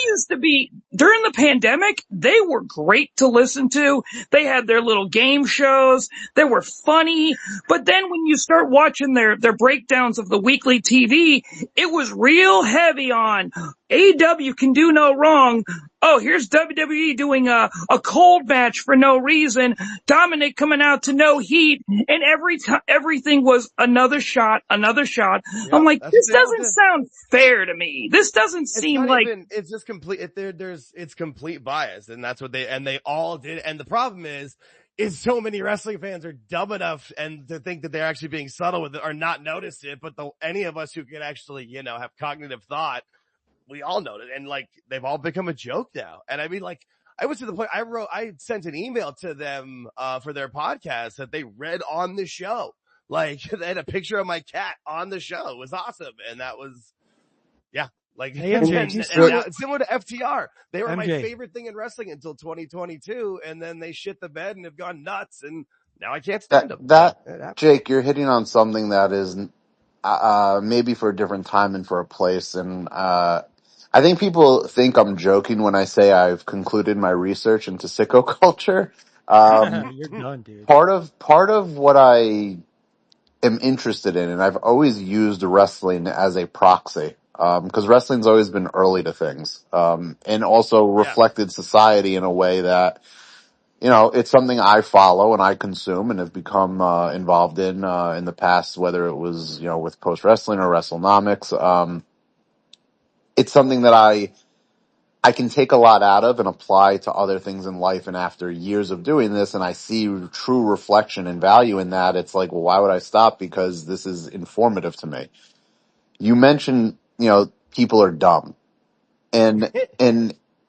D: used to be, during the pandemic, they were great to listen to. They had their little game shows. They were funny. But then when you start watching their breakdowns of the weekly TV, it was real heavy on, AEW can do no wrong. Oh, here's WWE doing a cold match for no reason. Dominic coming out to no heat, and everything was another shot.
A: Yep,
D: I'm like, this doesn't sound fair to me. This doesn't seem like
A: it's just complete. It's complete bias, and that's what they all did. And the problem is so many wrestling fans are dumb enough and to think that they're actually being subtle with it or not notice it. But any of us who can actually, have cognitive thought, we all know it. And like, they've all become a joke now. And I mean, like, I was to the point I sent an email to them, for their podcast that they read on the show. Like, they had a picture of my cat on the show. It was awesome. And that was, yeah. Like,
B: hey, MJ,
A: and similar to FTR. They were my favorite thing in wrestling until 2022. And then they shit the bed and have gone nuts. And now I can't stand them.
E: Jake, you're hitting on something that is, maybe for a different time and for a place. And, I think people think I'm joking when I say I've concluded my research into sicko culture.
B: You're done, dude.
E: Part of what I am interested in, and I've always used wrestling as a proxy, because wrestling's always been early to things, and also reflected society in a way that, it's something I follow and I consume and have become involved in the past, whether it was, with Post Wrestling or WrestleNomics. It's something that I can take a lot out of and apply to other things in life. And after years of doing this, and I see true reflection and value in that, it's like, well, why would I stop? Because this is informative to me. You mentioned, people are dumb. And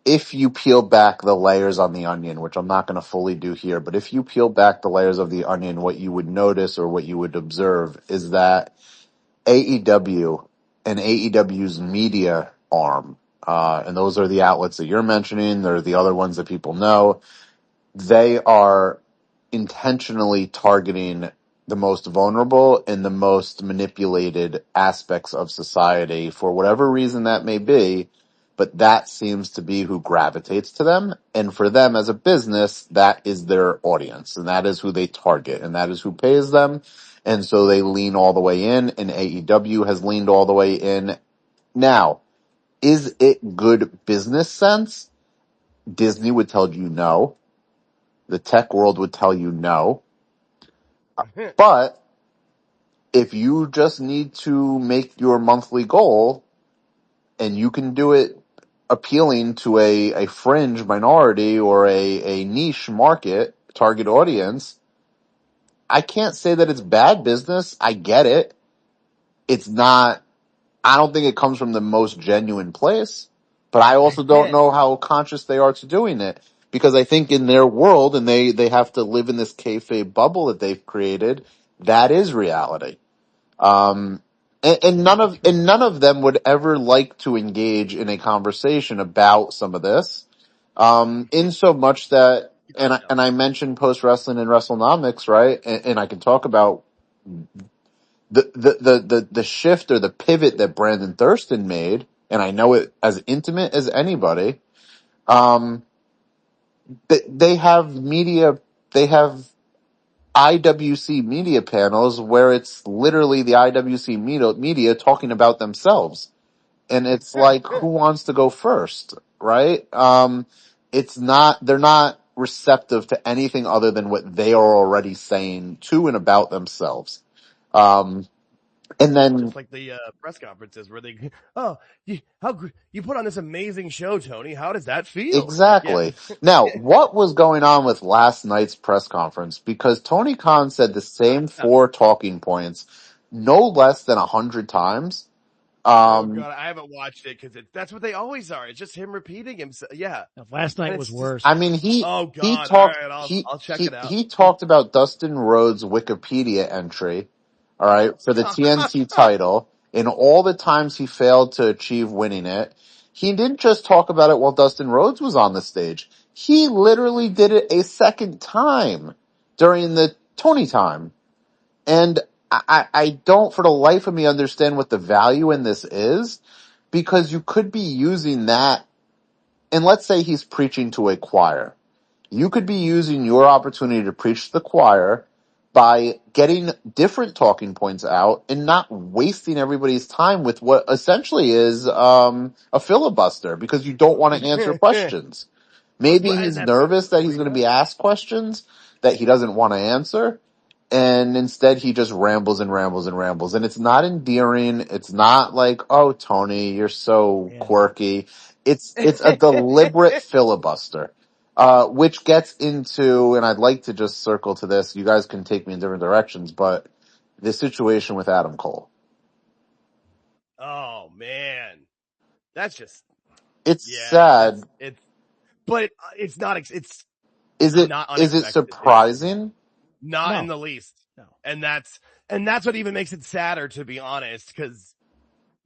E: if you peel back the layers on the onion, which I'm not going to fully do here, but if you peel back the layers of the onion, what you would notice or what you would observe is that AEW and AEW's media arm, and those are the outlets that you're mentioning, they're the other ones that people know, they are intentionally targeting the most vulnerable and the most manipulated aspects of society for whatever reason that may be, but that seems to be who gravitates to them. And for them as a business, that is their audience, and that is who they target, and that is who pays them. And so they lean all the way in, and AEW has leaned all the way in. Now, is it good business sense? Disney would tell you no. The tech world would tell you no. But if you just need to make your monthly goal and you can do it appealing to a fringe minority or a niche market target audience, I can't say that it's bad business. I get it. It's not, I don't think it comes from the most genuine place, but I also don't know how conscious they are to doing it, because I think in their world, and they have to live in this kayfabe bubble that they've created, that is reality. And none of them would ever like to engage in a conversation about some of this. In so much that, and I mentioned Post Wrestling and WrestleNomics, right? And I can talk about the shift or the pivot that Brandon Thurston made, and I know it as intimate as anybody. They have IWC media panels where it's literally the IWC media talking about themselves. And it's like, who wants to go first, right? They're not receptive to anything other than what they are already saying to and about themselves. And then
A: just like the press conferences where they, you put on this amazing show, Tony. How does that feel?
E: Exactly. Now, what was going on with last night's press conference? Because Tony Khan said the same 4 talking points no less than 100 times.
A: Oh God, I haven't watched it because that's what they always are. It's just him repeating himself. Yeah.
B: Last night was worse.
E: I mean, he talked,
A: I'll check it out.
E: He talked about Dustin Rhodes' Wikipedia entry, all right, for the TNT title, and all the times he failed to achieve winning it. He didn't just talk about it while Dustin Rhodes was on the stage. He literally did it a second time during the Tony time. And I don't for the life of me understand what the value in this is, because you could be using that, and let's say he's preaching to a choir. You could be using your opportunity to preach to the choir by getting different talking points out and not wasting everybody's time with what essentially is a filibuster because you don't want to answer questions. Maybe he's nervous that he's going to be asked questions that he doesn't want to answer, and instead he just rambles and rambles and rambles. And it's not endearing. It's not like, oh, Tony, you're so quirky. It's a deliberate filibuster. Which gets into, and I'd like to just circle to this. You guys can take me in different directions, but the situation with Adam Cole.
A: Oh man, that's just.
E: It's sad.
A: But it's not. It's.
E: Is it surprising?
A: Not in the least.
B: No.
A: And that's what even makes it sadder, to be honest. Because,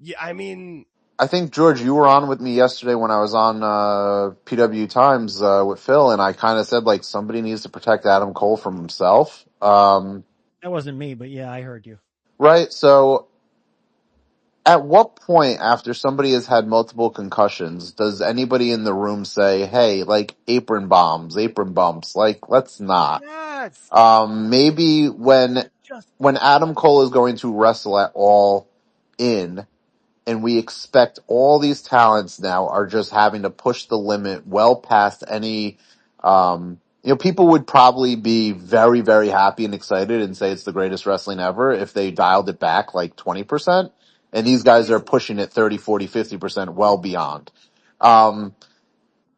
A: yeah, I mean.
E: I think, George, you were on with me yesterday when I was on PW Times with Phil, and I kind of said, like, somebody needs to protect Adam Cole from himself.
B: That wasn't me, but yeah, I heard you.
E: Right, so at what point after somebody has had multiple concussions does anybody in the room say, hey, like, apron bumps, like, let's not.
A: Yes.
E: Maybe when Adam Cole is going to wrestle at All In, and we expect all these talents now are just having to push the limit well past any, people would probably be very, very happy and excited and say it's the greatest wrestling ever if they dialed it back like 20%. And these guys are pushing it 30, 40, 50% well beyond.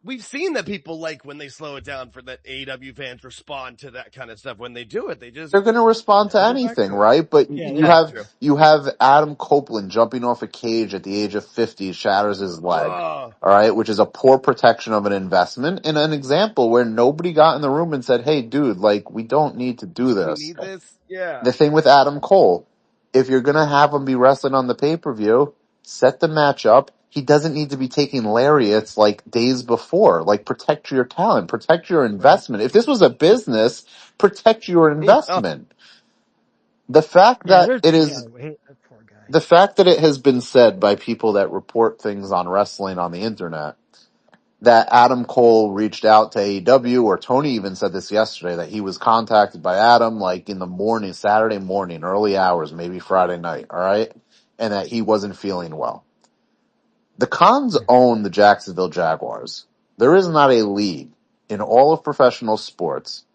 A: We've seen that people like when they slow it down for that AEW fans respond to that kind of stuff. When they do it, they're
E: going to respond to anything, right? But you have Adam Copeland jumping off a cage at the age of 50, shatters his leg, all right, which is a poor protection of an investment and an example where nobody got in the room and said, hey, dude, like, we don't need to do this.
A: We need this? Yeah.
E: The thing with Adam Cole, if you're going to have him be wrestling on the pay-per-view, set the match up. He doesn't need to be taking lariats like days before. Like, protect your talent, protect your investment. If this was a business, protect your investment. The fact that the fact that it has been said by people that report things on wrestling on the internet that Adam Cole reached out to AEW, or Tony even said this yesterday, that he was contacted by Adam like in the morning, Saturday morning, early hours, maybe Friday night, all right? And that he wasn't feeling well. The Khans own the Jacksonville Jaguars. There is not a league in all of professional sports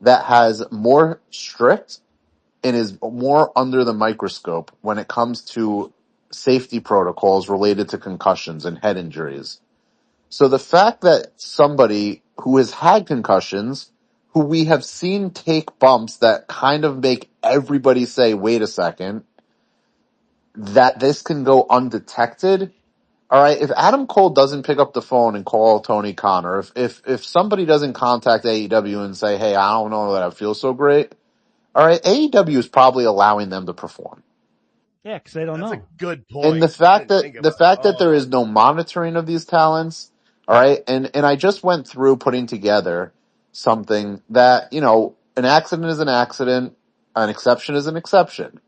E: that has more strict and is more under the microscope when it comes to safety protocols related to concussions and head injuries. So the fact that somebody who has had concussions, who we have seen take bumps that kind of make everybody say, wait a second, that this can go undetected. All right, if Adam Cole doesn't pick up the phone and call Tony Khan, or if somebody doesn't contact AEW and say, hey, I don't know that I feel so great, all right, AEW is probably allowing them to perform.
B: Yeah, because they don't know.
A: That's a good point.
E: And the fact that there is no monitoring of these talents, all right, and I just went through putting together something that, an accident is an accident, an exception is an exception.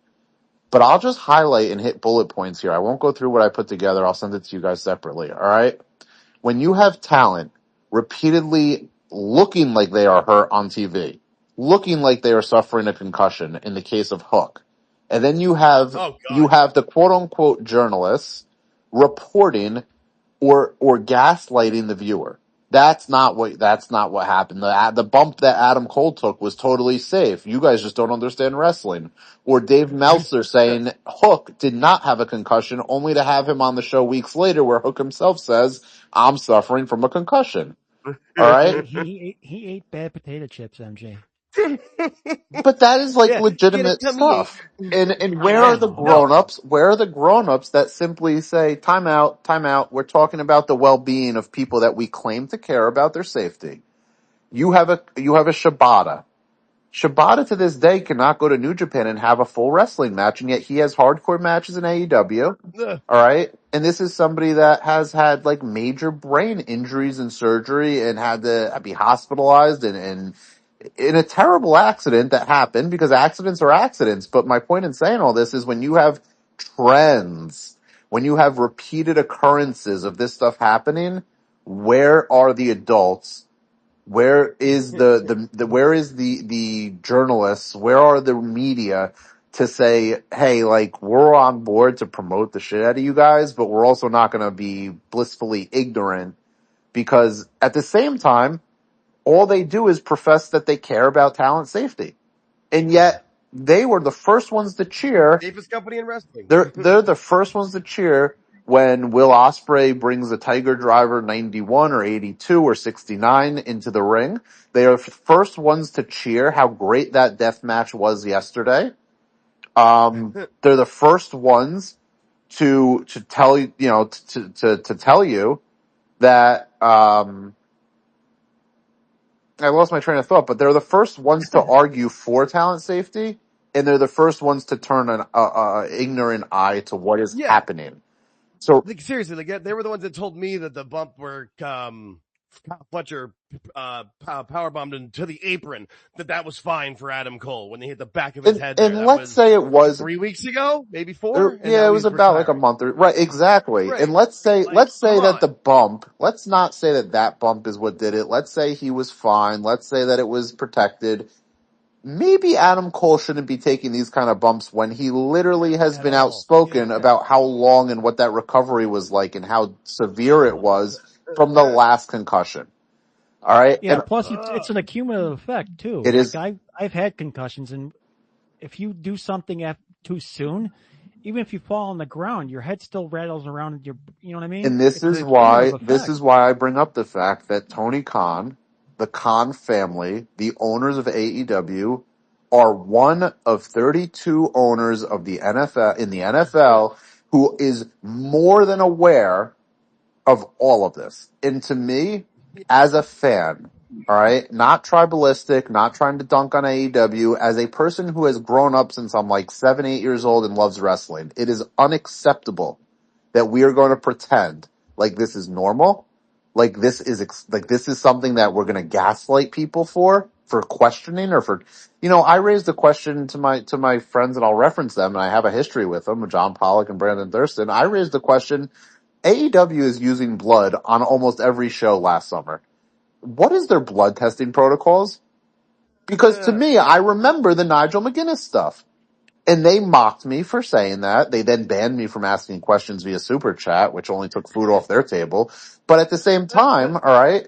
E: But I'll just highlight and hit bullet points here. I won't go through what I put together. I'll send it to you guys separately, all right? When you have talent repeatedly looking like they are hurt on TV, looking like they are suffering a concussion in the case of Hook, and then you have the quote-unquote journalists reporting or gaslighting the viewer. That's not what happened. The bump that Adam Cole took was totally safe. You guys just don't understand wrestling. Or Dave Meltzer saying Hook did not have a concussion, only to have him on the show weeks later where Hook himself says, I'm suffering from a concussion. All right?
B: He ate bad potato chips, MJ.
E: But that is legitimate stuff. And where are the grown-ups? Where are the grown-ups that simply say, time out, we're talking about the well-being of people that we claim to care about their safety. You have a Shibata. Shibata to this day cannot go to New Japan and have a full wrestling match, and yet he has hardcore matches in AEW. All right? And this is somebody that has had major brain injuries and surgery and had to be hospitalized and in a terrible accident that happened, because accidents are accidents. But my point in saying all this is when you have trends, when you have repeated occurrences of this stuff happening, where are the adults Where is where is the journalists? Where are the media to say, hey, like, we're on board to promote the shit out of you guys, but we're also not going to be blissfully ignorant, because at the same time, all they do is profess that they care about talent safety. And yet they were the first ones to cheer.
A: Safest company in wrestling.
E: They're the first ones to cheer when Will Ospreay brings a Tiger Driver 91 or 82 or 69 into the ring. They are the first ones to cheer how great that death match was yesterday. They're the first ones to tell you, to tell you that, I lost my train of thought, but they're the first ones to argue for talent safety, and they're the first ones to turn an ignorant eye to what is happening. So,
A: like, seriously, like, they were the ones that told me that the bump where Fletcher powerbombed into the apron, that was fine for Adam Cole when he hit the back of his head.
E: And let's say it was
A: 3 weeks ago, maybe 4.
E: Yeah, it was about like a month or right, exactly. Right. And let's say that the bump. Let's not say that bump is what did it. Let's say he was fine. Let's say that it was protected. Maybe Adam Cole shouldn't be taking these kind of bumps when he literally has been outspoken about how long and what that recovery was like and how severe it was from the last concussion. All right.
B: Yeah. And plus, it's an accumulative effect too.
E: It is.
B: I've had concussions, and if you do something too soon, even if you fall on the ground, your head still rattles around. You know what I mean?
E: And this is why I bring up the fact that Tony Khan, the Khan family, the owners of AEW, are one of 32 owners of the NFL who is more than aware of all of this. And to me, as a fan, all right, not tribalistic, not trying to dunk on AEW, as a person who has grown up since I'm like 7, 8 years old and loves wrestling, it is unacceptable that we are going to pretend like this is normal, like this is something that we're going to gaslight people for questioning or for, I raised a question to my friends, and I'll reference them, and I have a history with them, John Pollock and Brandon Thurston. I raised the question, AEW is using blood on almost every show last summer. What is their blood testing protocols? Because to me, I remember the Nigel McGuinness stuff. And they mocked me for saying that. They then banned me from asking questions via Super Chat, which only took food off their table. But at the same time, all right,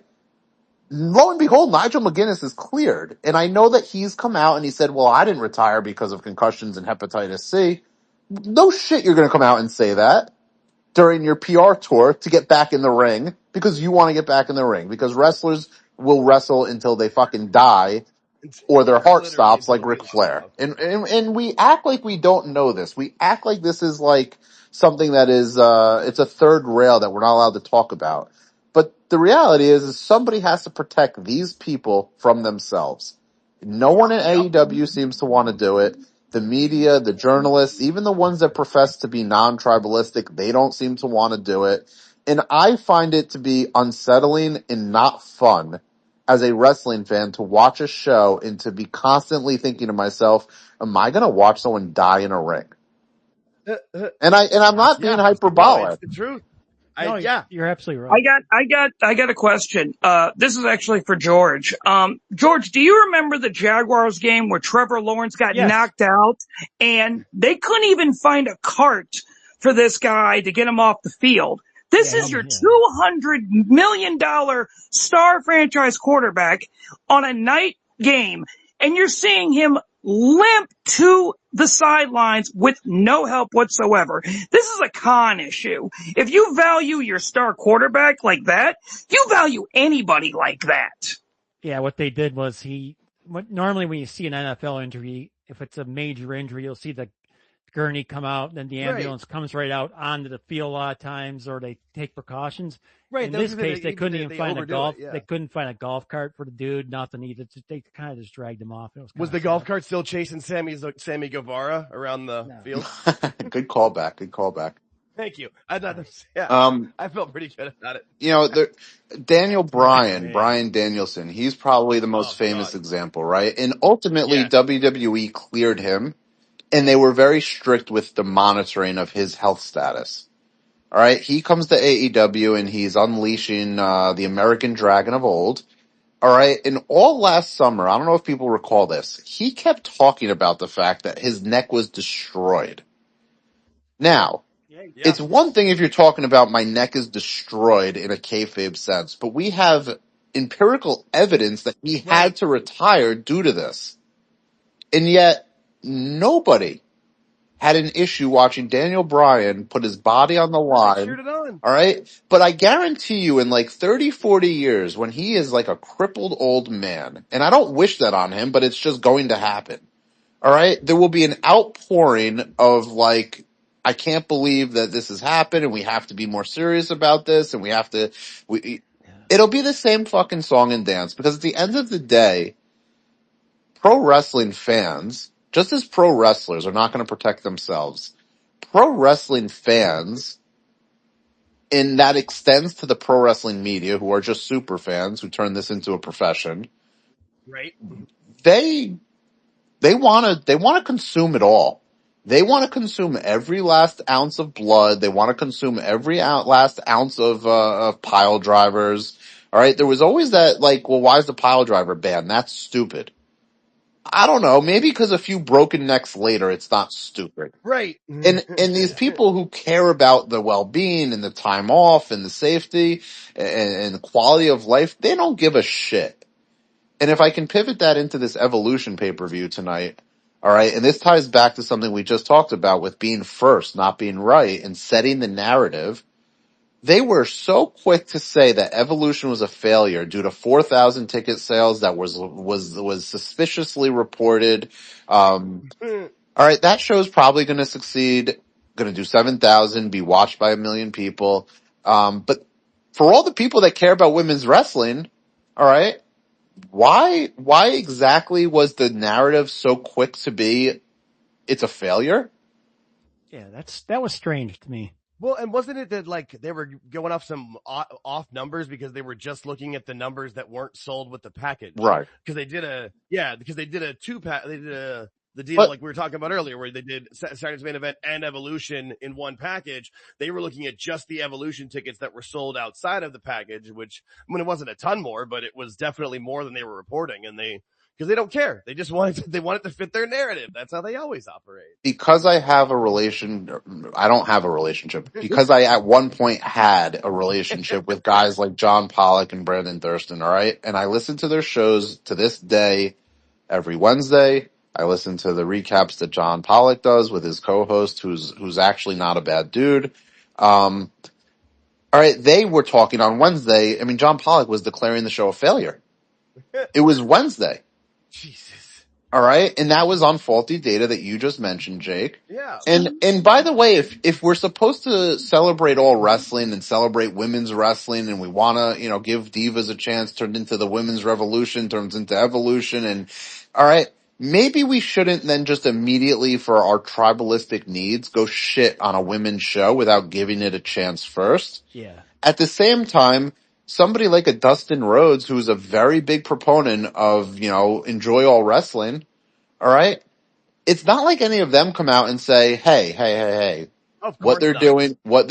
E: lo and behold, Nigel McGuinness is cleared. And I know that he's come out and he said, well, I didn't retire because of concussions and hepatitis C. No shit, you're going to come out and say that during your PR tour to get back in the ring because you want to get back in the ring, because wrestlers will wrestle until they fucking die or their heart stops, like Ric Flair. And we act like we don't know this. We act like this is like something that is, it's a third rail that we're not allowed to talk about. But the reality is somebody has to protect these people from themselves. No one at AEW seems to want to do it. The media, the journalists, even the ones that profess to be non-tribalistic, they don't seem to want to do it. And I find it to be unsettling and not fun as a wrestling fan to watch a show and to be constantly thinking to myself, am I going to watch someone die in a ring? And I'm not being hyperbolic.
A: No, it's the truth.
B: You're absolutely right.
D: I got a question. This is actually for George. George, do you remember the Jaguars game where Trevor Lawrence got knocked out and they couldn't even find a cart for this guy to get him off the field? This is your $200 million star franchise quarterback on a night game, and you're seeing him limp to the sidelines with no help whatsoever. This is a con issue. If you value your star quarterback like that, you value anybody like that.
B: Yeah, what they did was normally when you see an NFL injury, if it's a major injury, you'll see the gurney come out, and then the ambulance comes right out onto the field a lot of times, or they take precautions. Right. In this case, they couldn't even find a golf. They couldn't find a golf cart for the dude. Nothing. They kind of just dragged him off.
A: Was the golf cart still chasing Sammy Guevara around the field?
E: Good callback.
A: Thank you. I felt pretty good about
E: it. Daniel Bryan Danielson, he's probably the most famous example, right? And ultimately, WWE cleared him, and they were very strict with the monitoring of his health status. All right, he comes to AEW and he's unleashing the American Dragon of old, all right, in all last summer, I don't know if people recall this, he kept talking about the fact that his neck was destroyed. Now, it's one thing if you're talking about my neck is destroyed in a kayfabe sense, but we have empirical evidence that he had to retire due to this. And yet, nobody had an issue watching Daniel Bryan put his body on the line. All right? But I guarantee you in like 30, 40 years, when he is like a crippled old man, and I don't wish that on him, but it's just going to happen. All right? There will be an outpouring of like, I can't believe that this has happened and we have to be more serious about this and it'll be the same fucking song and dance because at the end of the day, pro wrestling fans, just as pro wrestlers are not going to protect themselves, pro wrestling fans, and that extends to the pro wrestling media who are just super fans who turn this into a profession.
A: Right.
E: They want to consume it all. They want to consume every last ounce of blood. They want to consume every last ounce of pile drivers. All right. There was always that like, well, why is the pile driver banned? That's stupid. I don't know. Maybe because a few broken necks later, it's not stupid.
A: Right.
E: And these people who care about the well-being and the time off and the safety and the quality of life, they don't give a shit. And if I can pivot that into this Evolution pay-per-view tonight, all right, and this ties back to something we just talked about with being first, not being right, and setting the narrative. They were so quick to say that Evolution was a failure due to 4,000 ticket sales that was suspiciously reported. All right, that show's probably going to succeed, going to do 7,000, be watched by 1 million people. But for all the people that care about women's wrestling, all right, why exactly was the narrative so quick to be it's a failure?
B: Yeah, that was strange to me.
A: Well, and wasn't it that like they were going off some off numbers because they were just looking at the numbers that weren't sold with the package,
E: right?
A: Because they did a 2-pack. They did the deal like we were talking about earlier, where they did Saturday's Main Event and Evolution in one package. They were looking at just the Evolution tickets that were sold outside of the package, which I mean it wasn't a ton more, but it was definitely more than they were reporting, and because they don't care. They just want it to fit their narrative. That's how they always operate.
E: Because I don't have a relationship. Because I at one point had a relationship with guys like John Pollock and Brandon Thurston, all right? And I listen to their shows to this day every Wednesday. I listen to the recaps that John Pollock does with his co-host who's actually not a bad dude. All right, they were talking on Wednesday. I mean, John Pollock was declaring the show a failure. It was Wednesday.
A: Jesus.
E: All right. And that was on faulty data that you just mentioned, Jake.
A: Yeah.
E: And by the way, if we're supposed to celebrate all wrestling and celebrate women's wrestling and we want to, give divas a chance, turned into the women's revolution, turns into evolution. And all right, maybe we shouldn't then just immediately for our tribalistic needs go shit on a women's show without giving it a chance first.
B: Yeah.
E: At the same time, somebody like a Dustin Rhodes, who's a very big proponent of, enjoy all wrestling, all right? It's not like any of them come out and say, hey, what they're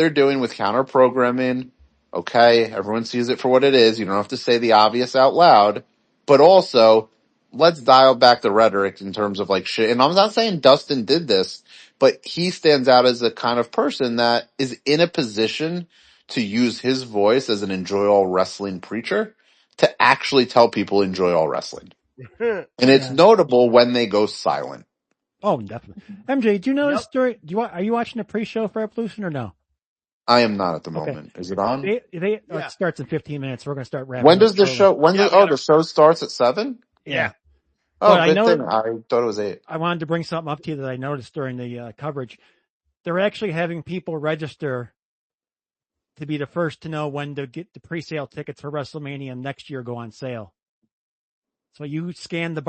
E: doing with counter programming, okay, everyone sees it for what it is. You don't have to say the obvious out loud, but also let's dial back the rhetoric in terms of like shit. And I'm not saying Dustin did this, but he stands out as a kind of person that is in a position to use his voice as an enjoy all wrestling preacher to actually tell people enjoy all wrestling. And it's notable when they go silent.
B: Oh, definitely. MJ, do you know the story? Are you watching the pre-show for Evolution or no?
E: I am not at the moment. Is it on?
B: It starts in 15 minutes. We're going to start wrapping.
E: When does the show? The show starts at 7?
A: Yeah.
E: Oh, I thought it was 8.
B: I wanted to bring something up to you that I noticed during the coverage. They're actually having people register to be the first to know when to get the pre-sale tickets for WrestleMania next year go on sale. So you scan the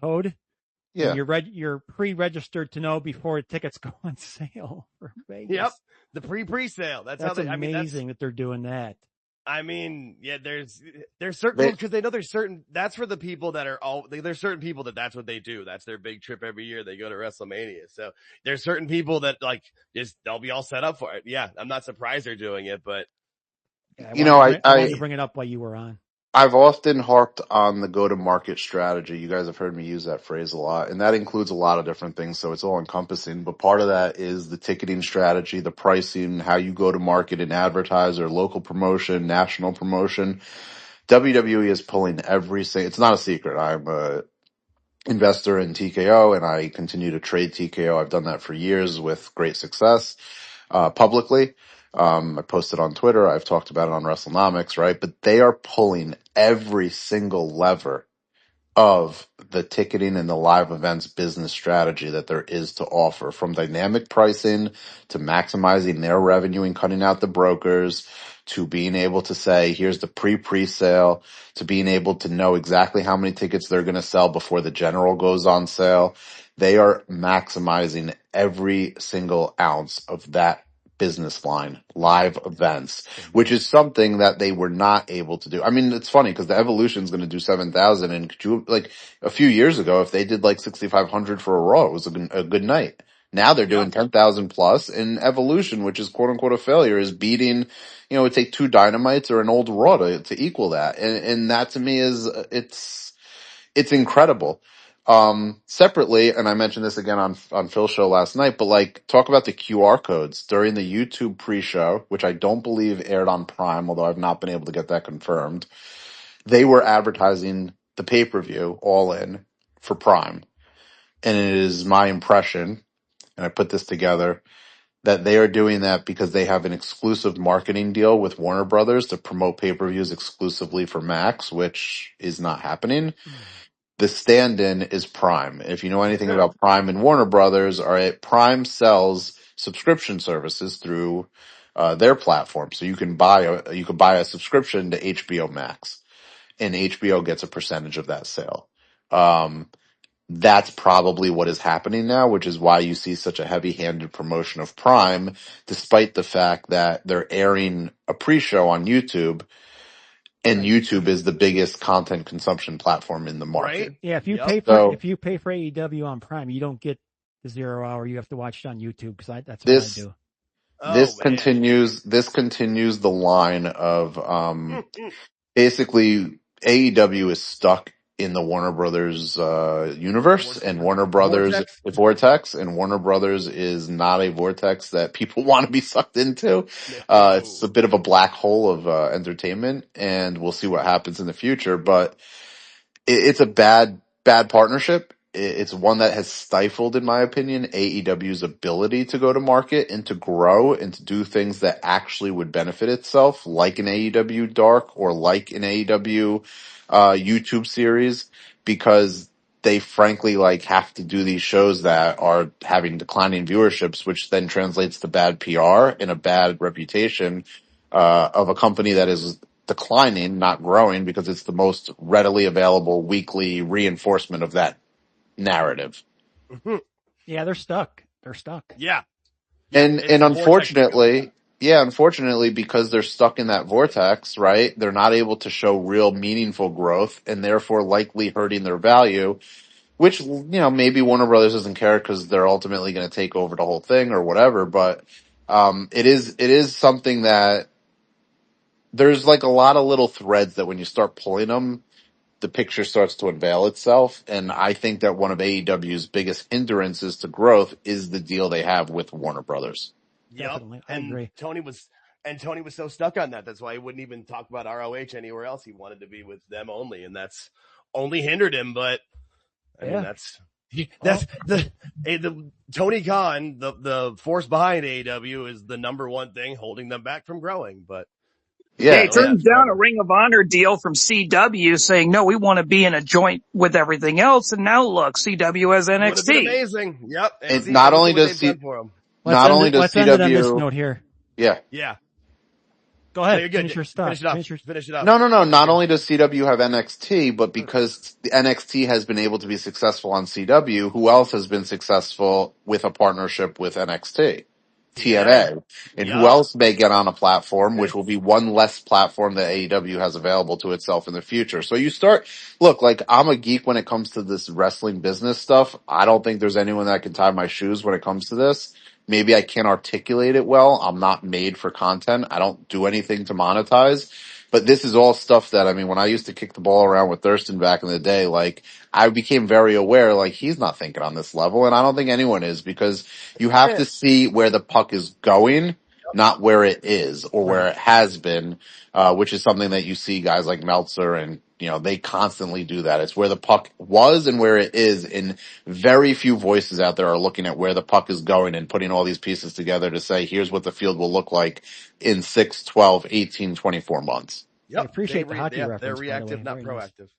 B: code.
E: Yeah.
B: You're pre-registered to know before tickets go on sale for Vegas.
A: Yep. The pre-sale. That's how
B: amazing that they're doing that.
A: I mean, yeah, there's certain, because they know there's certain, that's for the people that there's certain people that's what they do. That's their big trip every year. They go to WrestleMania. So there's certain people that they'll be all set up for it. Yeah. I'm not surprised they're doing it, but
B: I wanted to bring it up while you were on.
E: I've often harped on the go-to-market strategy. You guys have heard me use that phrase a lot, and that includes a lot of different things, so it's all encompassing. But part of that is the ticketing strategy, the pricing, how you go to market and advertise, or local promotion, national promotion. WWE is pulling every single. It's not a secret. I'm a investor in TKO, and I continue to trade TKO. I've done that for years with great success publicly. I posted on Twitter. I've talked about it on WrestleNomics, right? But they are pulling every single lever of the ticketing and the live events business strategy that there is to offer, from dynamic pricing to maximizing their revenue and cutting out the brokers, to being able to say, here's the pre-sale, to being able to know exactly how many tickets they're going to sell before the general goes on sale. They are maximizing every single ounce of that business line, live events, which is something that they were not able to do. I mean, it's funny because the Evolution is going to do 7,000, and could you, like, a few years ago, if they did like 6,500 for a Raw, it was a good night. Now they're doing 10,000 plus, and Evolution, which is quote unquote a failure, is beating, it would take 2 Dynamites or an old Raw to equal that. And that to me is, it's incredible. Separately, and I mentioned this again on Phil's show last night, but like, talk about the QR codes during the YouTube pre-show, which I don't believe aired on Prime, although I've not been able to get that confirmed. They were advertising the pay-per-view All In for Prime. And it is my impression, and I put this together, that they are doing that because they have an exclusive marketing deal with Warner Brothers to promote pay-per-views exclusively for Max, which is not happening. The stand-in is Prime. If you know anything about Prime and Warner Brothers, all right, Prime sells subscription services through their platform. So you can buy a subscription to HBO Max, and HBO gets a percentage of that sale. That's probably what is happening now, which is why you see such a heavy-handed promotion of Prime, despite the fact that they're airing a pre-show on YouTube. And YouTube is the biggest content consumption platform in the market.
B: Right? Yeah, if you pay for AEW on Prime, you don't get the 0 hour. You have to watch it on YouTube because that's what I do.
E: This continues the line of basically AEW is stuck in the Warner Brothers universe, and Warner Brothers vortex, and Warner Brothers is not a vortex that people want to be sucked into. It's a bit of a black hole of entertainment, and we'll see what happens in the future, but it's a bad partnership. It's one that has stifled, in my opinion, AEW's ability to go to market and to grow and to do things that actually would benefit itself, like an AEW Dark or like an AEW YouTube series, because they frankly have to do these shows that are having declining viewerships, which then translates to bad PR and a bad reputation of a company that is declining, not growing, because it's the most readily available weekly reinforcement of that narrative.
B: Yeah, they're stuck.
A: Yeah.
E: And unfortunately, because they're stuck in that vortex, right? They're not able to show real meaningful growth, and therefore likely hurting their value, which, maybe Warner Brothers doesn't care because they're ultimately going to take over the whole thing or whatever. But, it is something that there's like a lot of little threads that when you start pulling them, the picture starts to unveil itself. And I think that one of AEW's biggest hindrances to growth is the deal they have with Warner Brothers.
A: Yep. I agree. Tony was so stuck on that. That's why he wouldn't even talk about ROH anywhere else. He wanted to be with them only, and that's only hindered him. But I mean, that's the Tony Khan, the force behind AEW, is the number one thing holding them back from growing. But
D: yeah, he turns down a Ring of Honor deal from CW saying, no, we want to be in a joint with everything else. And now look, CW has NXT.
A: Amazing. Yep.
E: And not only does CW.
B: Let's end it on this note here.
E: Yeah.
B: Go ahead. No, you're good. Finish your stuff.
E: Finish it up. No. Not only does CW have NXT, but because the NXT has been able to be successful on CW, who else has been successful with a partnership with NXT? TNA. And who else may get on a platform, which will be one less platform that AEW has available to itself in the future. So I'm a geek when it comes to this wrestling business stuff. I don't think there's anyone that can tie my shoes when it comes to this. Maybe I can't articulate it well. I'm not made for content. I don't do anything to monetize. But this is all stuff that, I mean, when I used to kick the ball around with Thurston back in the day, like, I became very aware, like, he's not thinking on this level, and I don't think anyone is, because you have to see where the puck is going, not where it is, or where it has been, which is something that you see guys like Meltzer and, you know, they constantly do that. It's where the puck was and where it is, and very few voices out there are looking at where the puck is going and putting all these pieces together to say, here's what the field will look like in 6, 12, 18, 24 months.
B: Yep. I appreciate the hockey reference.
A: They're reactive, not proactive.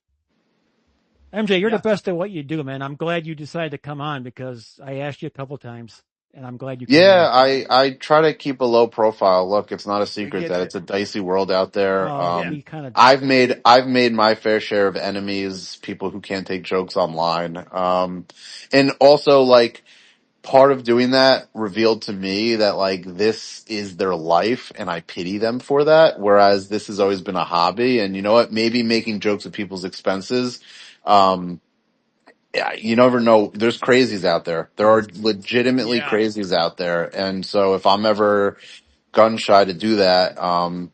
B: Nice. MJ, you're the best at what you do, man. I'm glad you decided to come on because I asked you a couple times, and I'm glad you came on.
E: I try to keep a low profile. Look, it's not a secret that it's a dicey world out there. I've made my fair share of enemies, people who can't take jokes online. And also, like, part of doing that revealed to me that, like, this is their life and I pity them for that. Whereas this has always been a hobby, and you know what? Maybe making jokes at people's expenses, yeah, you never know. There's crazies out there. There are legitimately crazies out there. And so if I'm ever gun shy to do that, I'm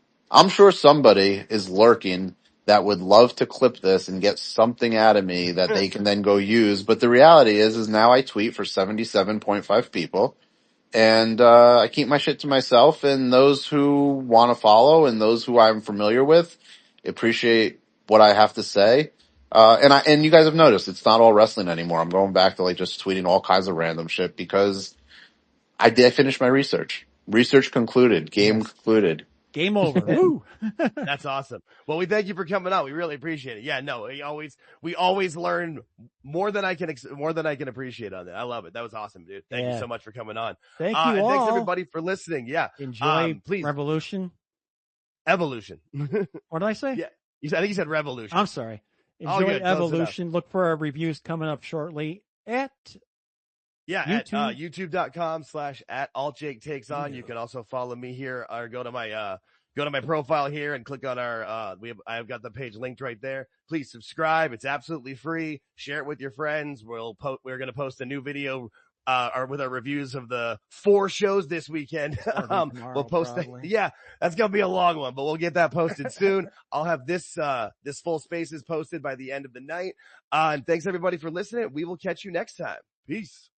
E: sure somebody is lurking that would love to clip this and get something out of me that they can then go use. But the reality is now I tweet for 77.5 people, and I keep my shit to myself, and those who want to follow and those who I'm familiar with appreciate what I have to say. And you guys have noticed it's not all wrestling anymore. I'm going back to, like, just tweeting all kinds of random shit because I finished my research. Research concluded. Game concluded.
B: Game over. Woo!
A: That's awesome. Well, we thank you for coming out. We really appreciate it. Yeah, no, we always learn more than I can appreciate on that. I love it. That was awesome, dude. Thank you so much for coming on.
B: Thank you all.
A: And thanks everybody for listening. Yeah.
B: Enjoy
A: please.
B: Evolution. What did I say?
A: Yeah. I think you said Revolution.
B: I'm sorry. Enjoy Evolution. Look for our reviews coming up shortly at YouTube.
A: At youtube.com/@AltJakeTakesOn. You can also follow me here or go to my profile here and click on our, I've got the page linked right there. Please subscribe. It's absolutely free. Share it with your friends. We're going to post a new video, with our reviews of the 4 shows this weekend. We'll post that. Yeah, that's going to be a long one, but we'll get that posted soon. I'll have this full spaces posted by the end of the night. And thanks everybody for listening. We will catch you next time. Peace.